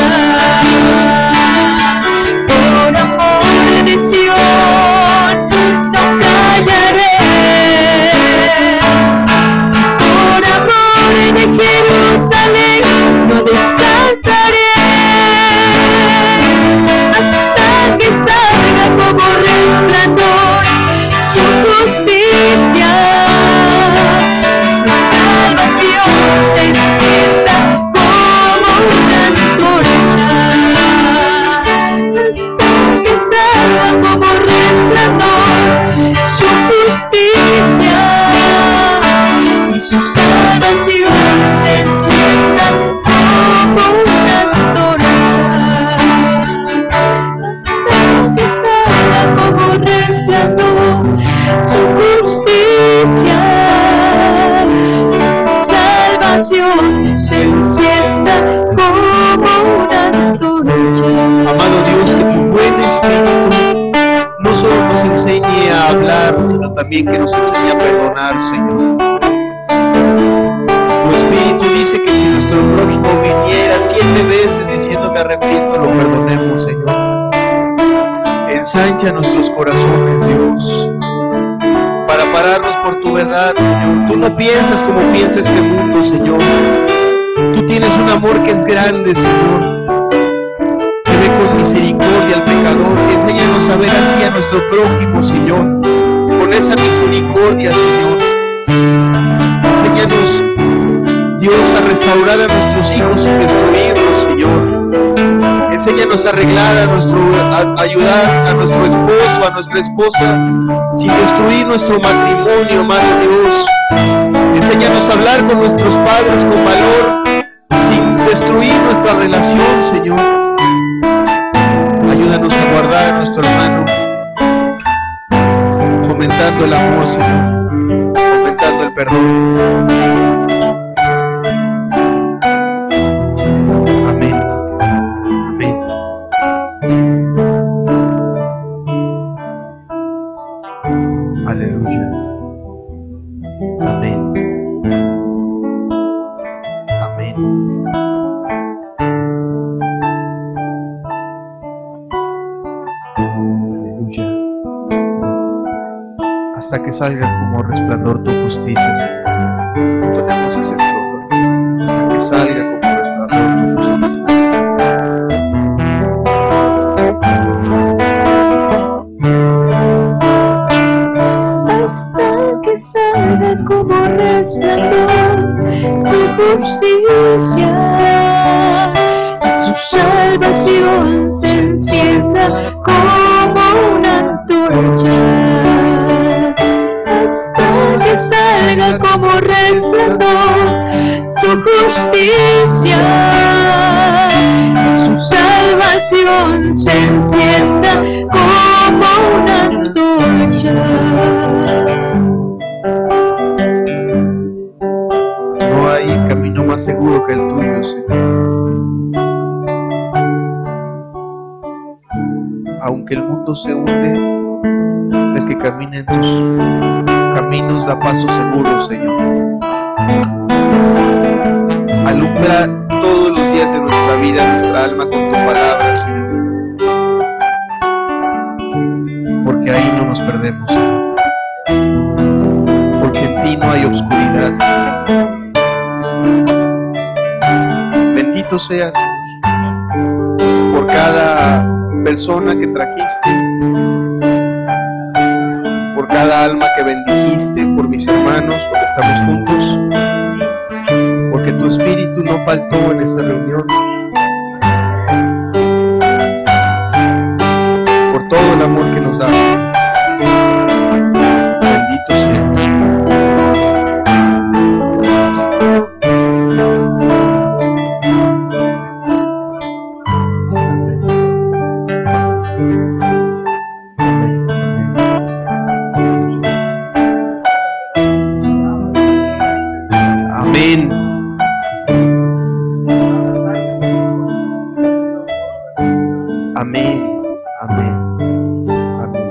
S2: Por amor de Sion, no callaré. Por amor de Jerusalén, no descansaré. Hasta que salga como resplandor su justicia. Su salvación se encienda como una antorcha. Hasta que salga como resplandor su justicia. Y su salvación se encienda como una antorcha. Hasta que salga como resplandor su justicia. Salvación se encienda como una antorcha.
S1: Amado Dios, que tu buen espíritu no solo nos enseñe a hablar, sino también que nos enseñe a perdonar, Señor. Tu espíritu dice que si nuestro prójimo viniera 7 veces diciendo me arrepiento, lo perdonemos, Señor. Ensancha nuestros corazones, Dios, para pararnos por tu verdad, Señor. Tú no piensas como piensa este mundo, Señor. Tú tienes un amor que es grande, Señor. Que ve con misericordia al pecador. Enséñanos a ver así a nuestro prójimo, Señor, con esa misericordia, Señor. Enséñanos, Dios, a restaurar a nuestros hijos sin destruirlos, Señor. Enséñanos a arreglar a ayudar a nuestro esposo, a nuestra esposa, sin destruir nuestro matrimonio, amado Dios. Enséñanos a hablar con nuestros padres con valor, sin destruir nuestra relación, Señor. Ayúdanos a guardar a nuestro hermano, fomentando el amor, Señor, fomentando el perdón. Amén. Amén. Aleluya. Amén. Amén. Aleluya. Hasta que salga como resplandor tu justicia. Ponemos esa estrofa. Hasta que salga como resplandor tu justicia.
S2: Hasta que salga como resplandor su justicia. Su salvación se encienda como una antorcha. Hasta que salga como resplandor su justicia. Su salvación se encienda como una antorcha.
S1: No hay camino más seguro que el tuyo, Señor. Aunque el mundo se hunde, el que camina en tus caminos da paso seguro, Señor. Alumbra todos los días de nuestra vida, nuestra alma con tu palabra, Señor. Porque ahí no nos perdemos, Señor. Porque en ti no hay oscuridad, Señor. Bendito seas, Señor, por cada persona que trajiste, por cada alma que bendijiste, por mis hermanos, porque estamos juntos, porque tu Espíritu no faltó en esta reunión, por todo el amor que nos das. Bendito seas. Amén. Amén. Amén. Amén.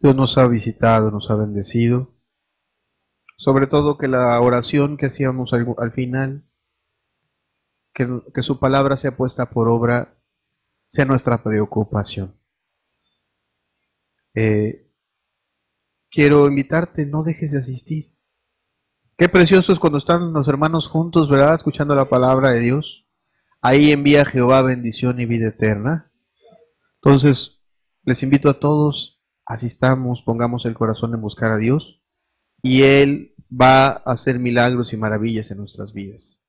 S1: Dios nos ha visitado, nos ha bendecido. Sobre todo que la oración que hacíamos al final, que su palabra sea puesta por obra, sea nuestra preocupación. Quiero invitarte, no dejes de asistir. Qué precioso es cuando están los hermanos juntos, ¿verdad? Escuchando la palabra de Dios. Ahí envía Jehová bendición y vida eterna. Entonces, les invito a todos, asistamos, pongamos el corazón en buscar a Dios y Él va a hacer milagros y maravillas en nuestras vidas.